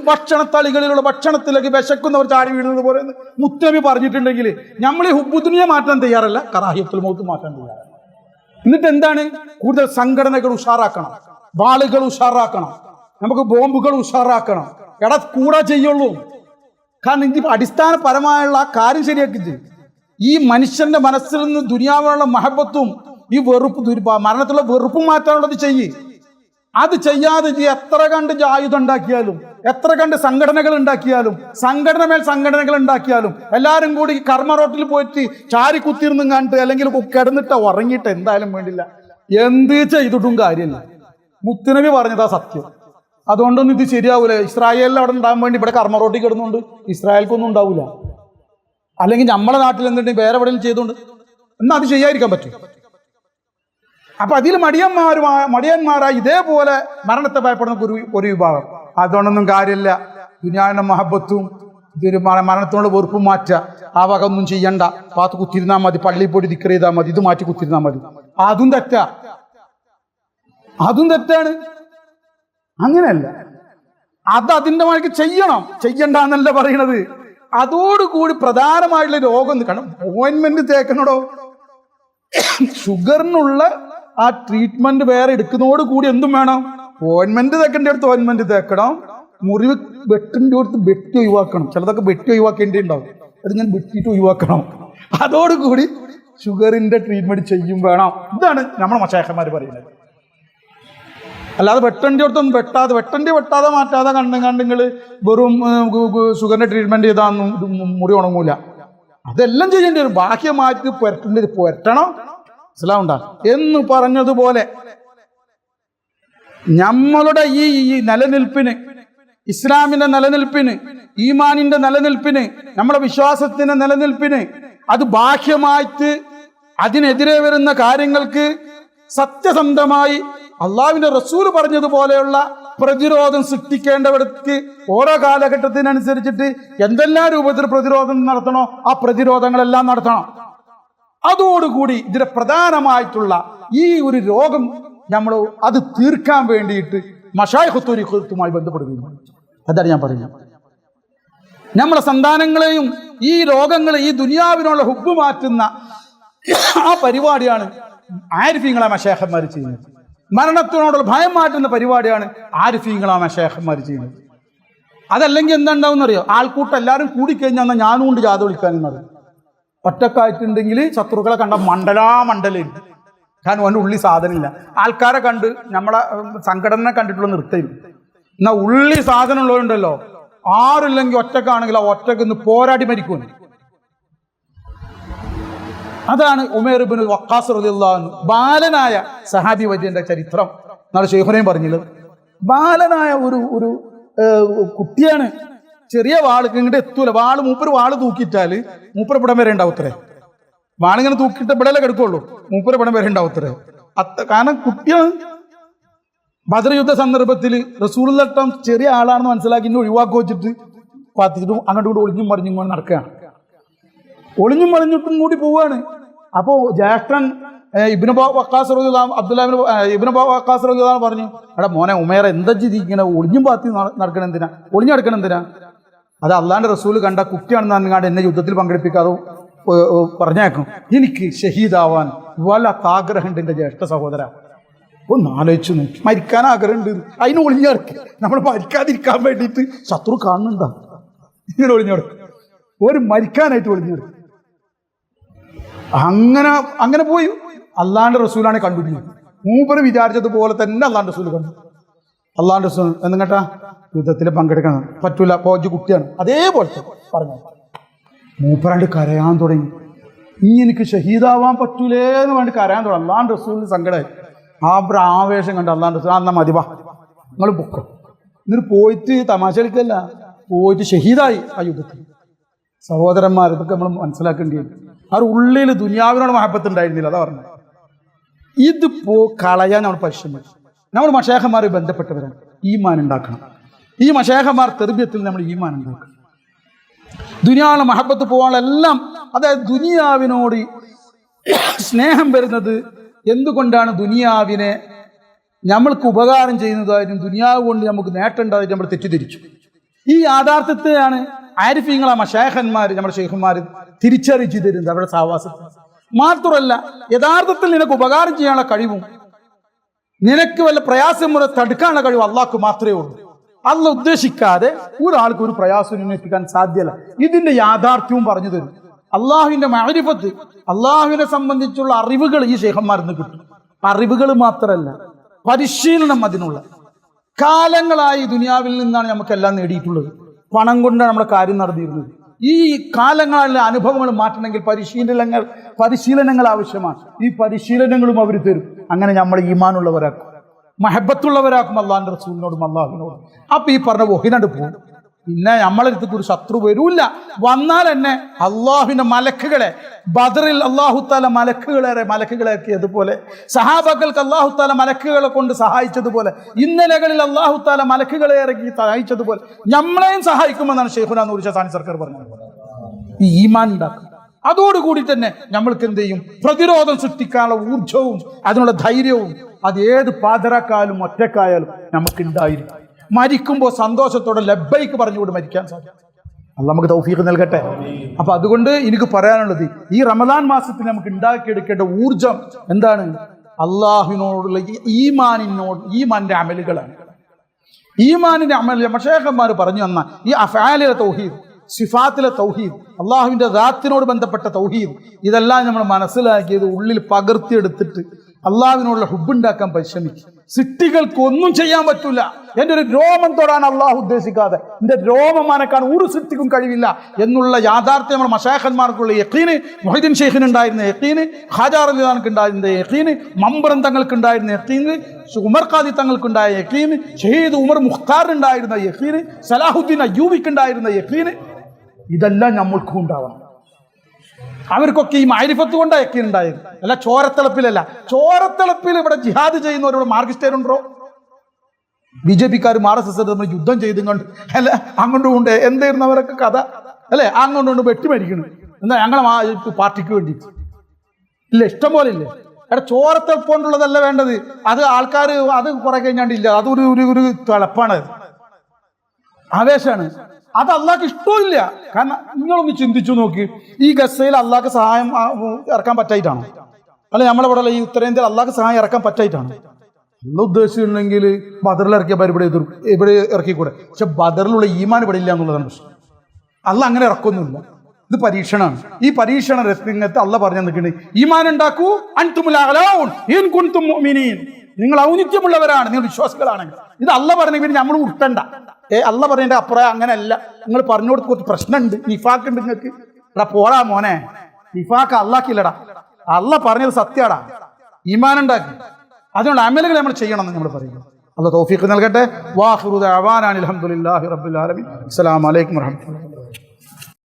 ഭക്ഷണത്തളികളിലുള്ള ഭക്ഷണത്തിലേക്ക് വിശക്കുന്നവർ ചാടി വീഴുന്നത് പോലെ മുത്തുനബി പറഞ്ഞിട്ടുണ്ടെങ്കിൽ നമ്മൾ ഈ ഹുബ്ബു ദുനിയ മാറ്റാൻ തയ്യാറല്ല, കറാഹിയത്തുൽ മൗത്ത് മാറ്റാൻ തയ്യാറല്ല. എന്നിട്ട് എന്താണ്? കൂടുതൽ സംഘടനകൾ ഉഷാറാക്കണം, വാളുകൾ ഉഷാറാക്കണം, നമുക്ക് ബോംബുകൾ ഉഷാറാക്കണം. കൂടെ ചെയ്യുള്ളൂ. കാരണം ഇത് അടിസ്ഥാനപരമായുള്ള കാര്യം ശരിയാക്കിച്ച് ഈ മനുഷ്യന്റെ മനസ്സിൽ നിന്ന് ദുനിയാവിനുള്ള മഹബത്തും ഈ വെറുപ്പ് മരണത്തിലുള്ള വെറുപ്പ് മാറ്റാനുള്ളത് ചെയ്യ്. അത് ചെയ്യാതെ എത്ര കണ്ട് ആയുധം ഉണ്ടാക്കിയാലും, എത്ര കണ്ട് സംഘടനകൾ ഉണ്ടാക്കിയാലും, സംഘടന മേൽ സംഘടനകൾ ഉണ്ടാക്കിയാലും, എല്ലാവരും കൂടി കർമ്മ റോട്ടിൽ പോയിട്ട് ചാരി കുത്തിയിരുന്നും കണ്ടിട്ട് അല്ലെങ്കിൽ കിടന്നിട്ട് ഉറങ്ങിയിട്ട് എന്തായാലും വേണ്ടില്ല, എന്ത് ചെയ്തിട്ടും കാര്യമില്ല. മുത്തുനബി പറഞ്ഞതാ സത്യം. അതുകൊണ്ടൊന്നും ഇത് ശരിയാവൂല. ഇസ്രായേലിൽ അവിടെ ഉണ്ടാകാൻ വേണ്ടി ഇവിടെ കർമ്മ റോട്ടിൽ കിടന്നുകൊണ്ട് ഇസ്രായേൽക്കൊന്നും ഉണ്ടാവില്ല. അല്ലെങ്കിൽ നമ്മളെ നാട്ടിൽ എന്തുണ്ടെങ്കിൽ വേറെ എവിടെയും ചെയ്തുകൊണ്ട് എന്നാൽ അത് ചെയ്യാതിരിക്കാൻ പറ്റും. അപ്പൊ അതിൽ മടിയന്മാരായി ഇതേപോലെ മരണത്തെ ഭയപ്പെടുന്ന ഒരു വിഭാഗം. അതുകൊണ്ടൊന്നും കാര്യമില്ല. ദുനിയാവിന്റെ മഹബത്തും ഇതൊരു മരണത്തിനോട് വെറുപ്പും മാറ്റുക, ആ വക ഒന്നും ചെയ്യണ്ട, പാത്ത് കുത്തിരുന്നാൽ മതി, പള്ളിയിൽ പോയി ദിക്ർ ചെയ്താൽ മതി, ഇത് മാറ്റി കുത്തിരുന്നാൽ മതി. അതും തെറ്റാണ്. അങ്ങനെയല്ല, അത് അതിൻ്റെ മാർക്ക് ചെയ്യണം, ചെയ്യണ്ടെന്നല്ല പറയണത്. അതോടുകൂടി പ്രധാനമായിട്ടുള്ള രോഗം കാരണം ഓയിൻമെന്റ് തേക്കണോടോ, ഷുഗറിനുള്ള ആ ട്രീറ്റ്മെന്റ് വേറെ എടുക്കുന്നതോട് കൂടി എന്തും വേണം, ഓയിൻമെന്റ് തേക്കേണ്ട അടുത്ത് ഓയിൻമെന്റ് തേക്കണം, മുറിവ് വെട്ടിൻ്റെ അടുത്ത് വെട്ടി ഒഴിവാക്കണം. ചിലതൊക്കെ വെട്ടി ഒഴിവാക്കേണ്ടി ഉണ്ടാവും, അത് ഞാൻ വെട്ടിയിട്ട് ഒഴിവാക്കണം. അതോടുകൂടി ഷുഗറിന്റെ ട്രീറ്റ്മെന്റ് ചെയ്യും വേണം. ഇതാണ് നമ്മുടെ മശായിഖന്മാർ പറയുന്നത്. അല്ലാതെ വെട്ടേണ്ടി അടുത്തൊന്നും വെട്ടാതെ മാറ്റാതെ കണ്ടുങ്ങൾ വെറും ഷുഗറിന്റെ ട്രീറ്റ്മെന്റ് ചെയ്താന്നും മുറി ഉണങ്ങൂല. അതെല്ലാം ചെയ്യേണ്ടി വരും. ബാക്കി മാറ്റി പുരട്ടണം, മനസ്സിലാവണ്ട എന്ന് പറഞ്ഞതുപോലെ നമ്മളുടെ ഈ നിലനിൽപ്പിന്, ഇസ്ലാമിന്റെ നിലനിൽപ്പിന്, ഈമാനിന്റെ നിലനിൽപ്പിന്, നമ്മുടെ വിശ്വാസത്തിന്റെ നിലനിൽപ്പിന്, അത് ബാഹ്യമായിട്ട് അതിനെതിരെ വരുന്ന കാര്യങ്ങൾക്ക് സത്യസന്ധമായി അള്ളാഹുവിന്റെ റസൂൽ പറഞ്ഞതുപോലെയുള്ള പ്രതിരോധം സൃഷ്ടിക്കേണ്ടവർക്ക് ഓരോ കാലഘട്ടത്തിനനുസരിച്ചിട്ട് എന്തെല്ലാം രൂപത്തിൽ പ്രതിരോധം നടത്തണോ ആ പ്രതിരോധങ്ങളെല്ലാം നടത്തണം. അതോടുകൂടി ഇതിന്റെ പ്രധാനമായിട്ടുള്ള ഈ ഒരു രോഗം നമ്മൾ അത് തീർക്കാൻ വേണ്ടിയിട്ട് മശായിഖുമായി ബന്ധപ്പെടുകയും. അതാണ് ഞാൻ പറയുന്നത്. നമ്മളെ സന്താനങ്ങളെയും ഈ രോഗങ്ങൾ, ഈ ദുനിയാവിനുള്ള ഹുബ്ബ് മാറ്റുന്ന ആ പരിപാടിയാണ് ആരിഫീങ്ങളെ മശായിഖന്മാർ ചെയ്യുന്നത്. മരണത്തിനോടുള്ള ഭയം മാറ്റുന്ന പരിപാടിയാണ് ആരിഫീങ്ങളെ മശായിഖന്മാർ ചെയ്യുന്നത്. അതല്ലെങ്കിൽ എന്താണ്ടാവുന്നറിയോ, ആൾക്കൂട്ടം എല്ലാവരും കൂടിക്കഴിഞ്ഞാൽ ഞാനും കൊണ്ട് ജാഥ വിളിക്കാനെന്നറിയാം. ഒറ്റക്കായിട്ടുണ്ടെങ്കിൽ ശത്രുക്കളെ കണ്ട മണ്ഡലം, കാരണം അവൻ്റെ ഉള്ളി സാധനമില്ല. ആൾക്കാരെ കണ്ട് നമ്മളെ സംഘടന കണ്ടിട്ടുള്ള നിർത്തയില്ല. എന്നാൽ ഉള്ളി സാധനം ഉള്ളവരുണ്ടല്ലോ, ആരില്ലെങ്കിൽ ഒറ്റക്കാണെങ്കിൽ ആ ഒറ്റക്ക് ഇന്ന് പോരാടി മരിക്കുമെന്ന്. അതാണ് ഉമേർ ഇബ്നു വഖാസ് റളിയല്ലാഹു അൻഹു, ബാലനായ സഹാബി വര്യന്റെ ചരിത്രം നാളെ ശൈഖുനയും പറഞ്ഞില്ല. ബാലനായ ഒരു കുട്ടിയാണ്. ചെറിയ വാൾക്ക് ഇങ്ങോട്ട് എത്തൂല. മൂപ്പര് വാള് തൂക്കിയിട്ടാല് മൂപ്പര് പിടം വരെ ഉണ്ടാവത്രേ. വാളിങ്ങനെ തൂക്കിയിട്ട് പിടലേ കിടക്കുള്ളൂ, മൂപ്പര് പിടം വരെ ഉണ്ടാവത്രേ. കാരണം കുട്ടിയാണ്. ബദർ യുദ്ധ സന്ദർഭത്തിൽ റസൂലുള്ളാഹി ചെറിയ ആളാണെന്ന് മനസ്സിലാക്കി ഇന്നെ ഒഴിവാക്കി വെച്ചിട്ട് പാത്തിച്ചിട്ട് അങ്ങോട്ട് കൂടി ഒളിഞ്ഞും മറിഞ്ഞും കൊണ്ട് നടക്കുകയാണ്. ഒളിഞ്ഞും മറിഞ്ഞിട്ടും കൂടി പോവാണ്. അപ്പോ ജ്യേഷ്ഠൻ ഇബ്നു വഖാസ് റളിയല്ലാഹു ഇബ്നു വഖാസ് റളിയല്ലാഹു പറഞ്ഞു, എടാ മോനെ ഉമേർ, എന്താ ഇങ്ങനെ ഒളിഞ്ഞും പാത്തി നടക്കണെന്തിനാ, ഒളിഞ്ഞു നടക്കണെന്തിനാ? അത് അള്ളാന്റെ റസൂല് കണ്ട കുട്ടിയാണെന്ന് പറഞ്ഞാണ്ട് എന്നെ യുദ്ധത്തിൽ പങ്കെടുപ്പിക്കാതെ പറഞ്ഞേക്കും. എനിക്ക് ഷഹീദാവാൻ വല്ലാത്ത ആഗ്രഹമുണ്ട് എൻ്റെ ജ്യേഷ്ഠ സഹോദര. ഒന്ന് ആലോചിച്ചു നോക്കി, മരിക്കാൻ ആഗ്രഹമുണ്ട്, അതിന് ഒളിഞ്ഞു നടക്കുക. നമ്മൾ മരിക്കാതിരിക്കാൻ വേണ്ടിയിട്ട് ശത്രു കാണുന്നുണ്ടാ, ഇങ്ങനെ ഒളിഞ്ഞു നടക്കും. ഒരു മരിക്കാനായിട്ട് ഒളിഞ്ഞു നടക്കും. അങ്ങനെ പോയി അള്ളാന്റെ റസൂലാണ് കണ്ടുപിടിക്കുന്നത്. മൂപ്പര് വിചാരിച്ചതുപോലെ തന്നെ അള്ളാന്റെ റസൂൽ കണ്ടു. അള്ളാന്റെ റസൂൽ എന്നിങ്ങട്ടാ യുദ്ധത്തിൽ പങ്കെടുക്കാൻ പറ്റൂല, പോജ് കുട്ടിയാണ്. അതേപോലത്തെ പറഞ്ഞു. മൂപ്പരാണ്ട് കരയാൻ തുടങ്ങി. ഇനി എനിക്ക് ഷഹീദാവാൻ പറ്റൂലേന്ന് വേണ്ടി കരയാൻ തുടങ്ങി. അള്ളാന്റെ റസൂലിന് സങ്കടമായി. ആ ആവേശം കണ്ട് അള്ളാന്റെ റസൂൽ, എന്നാ മതി, വാ നിങ്ങൾ പൊക്കോ. എന്നിട്ട് പോയിട്ട് തമാശ കളിക്കല്ല, പോയിട്ട് ഷഹീദായി ആ യുദ്ധത്തിൽ. സഹോദരന്മാർ, ഇതൊക്കെ നമ്മൾ മനസ്സിലാക്കേണ്ടിയത്. ആ ഉള്ളിൽ ദുനിയാവിനോട് മഹബത്ത് ഉണ്ടായിരുന്നില്ല. അതാ പറഞ്ഞത്. ഇത് കളയാൻ നമ്മൾ പരിശ്രമിച്ചു. നമ്മൾ മശായിഖന്മാരുമായി ബന്ധപ്പെട്ടവരാണ്. ഈമാൻ ഉണ്ടാക്കണം. ഈ മശായിഖന്മാർ തെർബിയത്തിൽ നമ്മൾ ഈമാൻ ഉണ്ടാക്കണം. ദുനിയാവിലെ മഹബത്ത് പോകാനെല്ലാം, അതായത് ദുനിയാവിനോട് സ്നേഹം വരുന്നത് എന്തുകൊണ്ടാണ്? ദുനിയാവിനെ നമ്മൾക്ക് ഉപകാരം ചെയ്യുന്നതായിട്ടും ദുനിയാവ് കൊണ്ട് നമുക്ക് നേട്ടം ഉണ്ടായിട്ട് നമ്മൾ തെറ്റിദ്ധരിച്ചു. ഈ യാഥാർത്ഥ്യത്തെയാണ് ആരിഫീങ്ങളെ മശായിഖന്മാർ, നമ്മുടെ ഷെയ്ഖുമാർ തിരിച്ചറിയിച്ചു തരുന്നത് അവരുടെ സാവാസത്തിൽ. മാത്രമല്ല, യഥാർത്ഥത്തിൽ നിനക്ക് ഉപകാരം ചെയ്യാനുള്ള കഴിവും നിനക്ക് വല്ല പ്രയാസം മുறை തടുക്കാനുള്ള കഴിവ് അള്ളാഹ്ക്ക് മാത്രമേ ഉള്ളൂ. അള്ളാഹ് ഉദ്ദേശിക്കാതെ ഒരാൾക്ക് ഒരു പ്രയാസം ഉന്നയിക്കാൻ സാധ്യമല്ല. ഇതിന്റെ യാഥാർത്ഥ്യവും പറഞ്ഞു തരും. അള്ളാഹുവിന്റെ മഅരിഫത്ത്, അള്ളാഹുവിനെ സംബന്ധിച്ചുള്ള അറിവുകൾ ഈ ഷെയ്ഖന്മാരിൽ നിന്ന് കിട്ടും. അറിവുകൾ മാത്രമല്ല, പരിശീലനം അതിനുള്ള. കാലങ്ങളായി ദുനിയാവിൽ നിന്നാണ് നമുക്കെല്ലാം നേടിയിട്ടുള്ളത്. പണം കൊണ്ടാണ് നമ്മുടെ കാര്യം നടന്നിരുന്നത്. ഈ കാലങ്ങളിലെ അനുഭവങ്ങൾ മാറ്റണമെങ്കിൽ പരിശീലനങ്ങൾ ആവശ്യമാണ്. ഈ പരിശീലനങ്ങളും അവർ തരും. അങ്ങനെ നമ്മൾ ഈമാനുള്ളവരാക്കും, മഹബത്തുള്ളവരാക്കും അള്ളാഹിന്റെ റസൂലിനോടും അള്ളാഹുവിനോടും. അപ്പൊ ഈ പറഞ്ഞ വഹിനണ്ട് പോകും. പിന്നെ നമ്മളടുത്തേക്ക് ഒരു ശത്രു വരൂല്ല. വന്നാൽ തന്നെ അള്ളാഹുവിന്റെ മലക്കുകളെ, ബദറിൽ അള്ളാഹു താല മലക്കുകളാക്കിയതുപോലെ, സഹാബക്കൾക്ക് അള്ളാഹു താല മലക്കുകളെ കൊണ്ട് സഹായിച്ചതുപോലെ, ഇന്നലകളിൽ അള്ളാഹു താല മലക്കുകളെ ഇറക്കി സഹായിച്ചതുപോലെ നമ്മളെയും സഹായിക്കുമെന്നാണ് ശൈഖുനാ നൂർ ഷാ സാനി സർക്കാർ പറഞ്ഞത്. ഈ ഈമാൻ ഉണ്ടാക്കും. അതോടുകൂടി തന്നെ നമ്മൾക്ക് എന്ത് ചെയ്യും? പ്രതിരോധം സൃഷ്ടിക്കാനുള്ള ഊർജവും അതിനുള്ള ധൈര്യവും അത് ഏത് പാതിരാക്കായാലും ഒറ്റക്കായാലും നമുക്ക് ഉണ്ടായിരിക്കും. മരിക്കുമ്പോൾ സന്തോഷത്തോടെ ലബ്ബൈക്ക് പറഞ്ഞുകൊണ്ട് മരിക്കാൻ സാധിക്കും. അള്ളാഹ് നമുക്ക് തൗഫീഖ് നൽകട്ടെ. അപ്പൊ അതുകൊണ്ട് എനിക്ക് പറയാനുള്ളത്, ഈ റമദാൻ മാസത്തിൽ നമുക്ക് ഉണ്ടാക്കിയെടുക്കേണ്ട ഊർജം എന്താണ്? അള്ളാഹുവിനോടുള്ള ഈമാനിന്റെ അമലുകളാണ്. ഈമാനിന്റെ അമൽ മശൈഖന്മാർ പറഞ്ഞു തന്ന ഈ അഫ്ആലിലെ തൗഹീദ്, സിഫാത്തിലെ തൗഹീദ്, അള്ളാഹുവിന്റെ ദാത്തിനോട് ബന്ധപ്പെട്ട തൗഹീദ്, ഇതെല്ലാം നമ്മൾ മനസ്സിലാക്കിയത് ഉള്ളിൽ പകർത്തിയെടുത്തിട്ട് അള്ളാഹുവിനോടുള്ള ഹുബുണ്ടാക്കാൻ പരിശ്രമിക്കും. സിട്ടികൾക്ക് ഒന്നും ചെയ്യാൻ പറ്റൂല. എൻ്റെ ഒരു രോമം തൊടാൻ അള്ളാഹു ഉദ്ദേശിക്കാതെ എൻ്റെ രോമം അനക്കാൻ ഒരു സിട്ടിക്കും കഴിവില്ല എന്നുള്ള യാഥാർത്ഥ്യം നമ്മൾ മശൈഖന്മാർക്കുള്ള യഖീന്, മുഹീദ്ദീൻ ഷെയ്ഖിന് ഉണ്ടായിരുന്ന യഖീന്, ഖാജാ റളിയല്ലാഹു ഉണ്ടായിരുന്ന യഖീന്, മമ്പറം തങ്ങൾക്ക് ഉണ്ടായിരുന്ന യഖീന്, ഉമർ ഖാദി തങ്ങൾക്കുണ്ടായ യഖീന്, ഷഹീദ് ഉമർ മുഖ്താറിനുണ്ടായിരുന്ന യഖീന്, സലാഹുദ്ദീൻ അയ്യൂബിക്കുണ്ടായിരുന്ന യഖീന്, ഇതെല്ലാം നമ്മൾക്കും ഉണ്ടാവണം. അവർക്കൊക്കെ ഈ മാരിഫത്ത് കൊണ്ടാണ് യഖീൻ ഉണ്ടായത്, അല്ല ചോരത്തിളപ്പിലല്ല. ചോരത്തിളപ്പിൽ ഇവിടെ ജിഹാദ് ചെയ്യുന്നവരോട് മാർക്സിസ്റ്റേരുണ്ടോ? BJP-ക്കാർ RSS നമ്മൾ യുദ്ധം ചെയ്തും കൊണ്ട് അല്ല അങ്ങോട്ടും കൊണ്ട് എന്തായിരുന്നു അവരൊക്കെ കഥ അല്ലെ? അങ്ങോട്ടും കൊണ്ട് വെട്ടിമരിക്കണം എന്താ ഞങ്ങളെ പാർട്ടിക്ക് വേണ്ടിയിട്ട് ഇല്ല, ഇഷ്ടം പോലെ ഇല്ലേ? അവിടെ ചോരത്തിളപ്പ് കൊണ്ടുള്ളതല്ല വേണ്ടത്. അത് ആൾക്കാർ അത് കുറെ കഴിഞ്ഞാണ്ടില്ല, അതൊരു ഒരു തിളപ്പാണ്, ആവേശമാണ്. അത് അള്ളാഹ്ക്ക് ഇഷ്ടമില്ല. കാരണം നിങ്ങളൊന്ന് ചിന്തിച്ചു നോക്കി, ഈ ഗസയിൽ അള്ളാഹ്ക്ക് സഹായം ഇറക്കാൻ പറ്റായിട്ടാണ്, അല്ലെ നമ്മളിവിടെ ഈ ഉത്തരേന്ത്യയിൽ അള്ളാഹ്ക്ക് സഹായം ഇറക്കാൻ പറ്റായിട്ടാണ്. അള്ള ഉദ്ദേശിച്ചിട്ടുണ്ടെങ്കിൽ ബദറിൽ ഇറക്കിയ പരിപാടി ഇവിടെ ഇറക്കിക്കൂടെ. പക്ഷെ ബദറിലുള്ള ഈമാൻ ഇവിടെ ഇല്ല എന്നുള്ളതാണ് പ്രശ്നം. അള്ള അങ്ങനെ ഇറക്കൊന്നുമില്ല. ഇത് പരീക്ഷണമാണ്. ഈ പരീക്ഷണ രംഗത്ത് അള്ള പറഞ്ഞു നിൽക്കുന്നത്, ഈമാൻ ഉണ്ടാക്കൂ, അൻതുമുൽ അഅ്ലൗൻ ഇൻ കുൻതും മുഅ്മിനീൻ, നിങ്ങൾ ഔന്നിത്യമുള്ളവരാണ്, നിങ്ങൾ വിശ്വാസികളാണെങ്കിൽ. ഇത് അള്ള പറഞ്ഞ പിന്നെ നമ്മൾ ഉരുട്ടണ്ട. അള്ള പറഞ്ഞതിന്റെ അഭിപ്രായം അങ്ങനെയല്ല. നിങ്ങൾ പറഞ്ഞു കൊടുത്ത് കുറച്ച് പ്രശ്നമുണ്ട്, നിഫാക്ക് ഉണ്ട് നിങ്ങൾക്ക്. എടാ പോടാ മോനെ, നിഫാക്ക് അള്ളാക്കില്ലടാ, അള്ള പറഞ്ഞത് സത്യടാ. ഈമാൻ ഉണ്ടാക്കി അതുകൊണ്ട് അമലുകൾ നമ്മൾ ചെയ്യണം എന്ന് നമ്മൾ പറയുന്നു. അള്ളാഹ് തൗഫീഖ് നൽകട്ടെ. വാഖിറു ദഅവാനാ അൽഹംദുലില്ലാഹി റബ്ബിൽ ആലമീൻ. അസ്സലാമു അലൈക്കും വറഹ്മത്തുള്ളാഹി.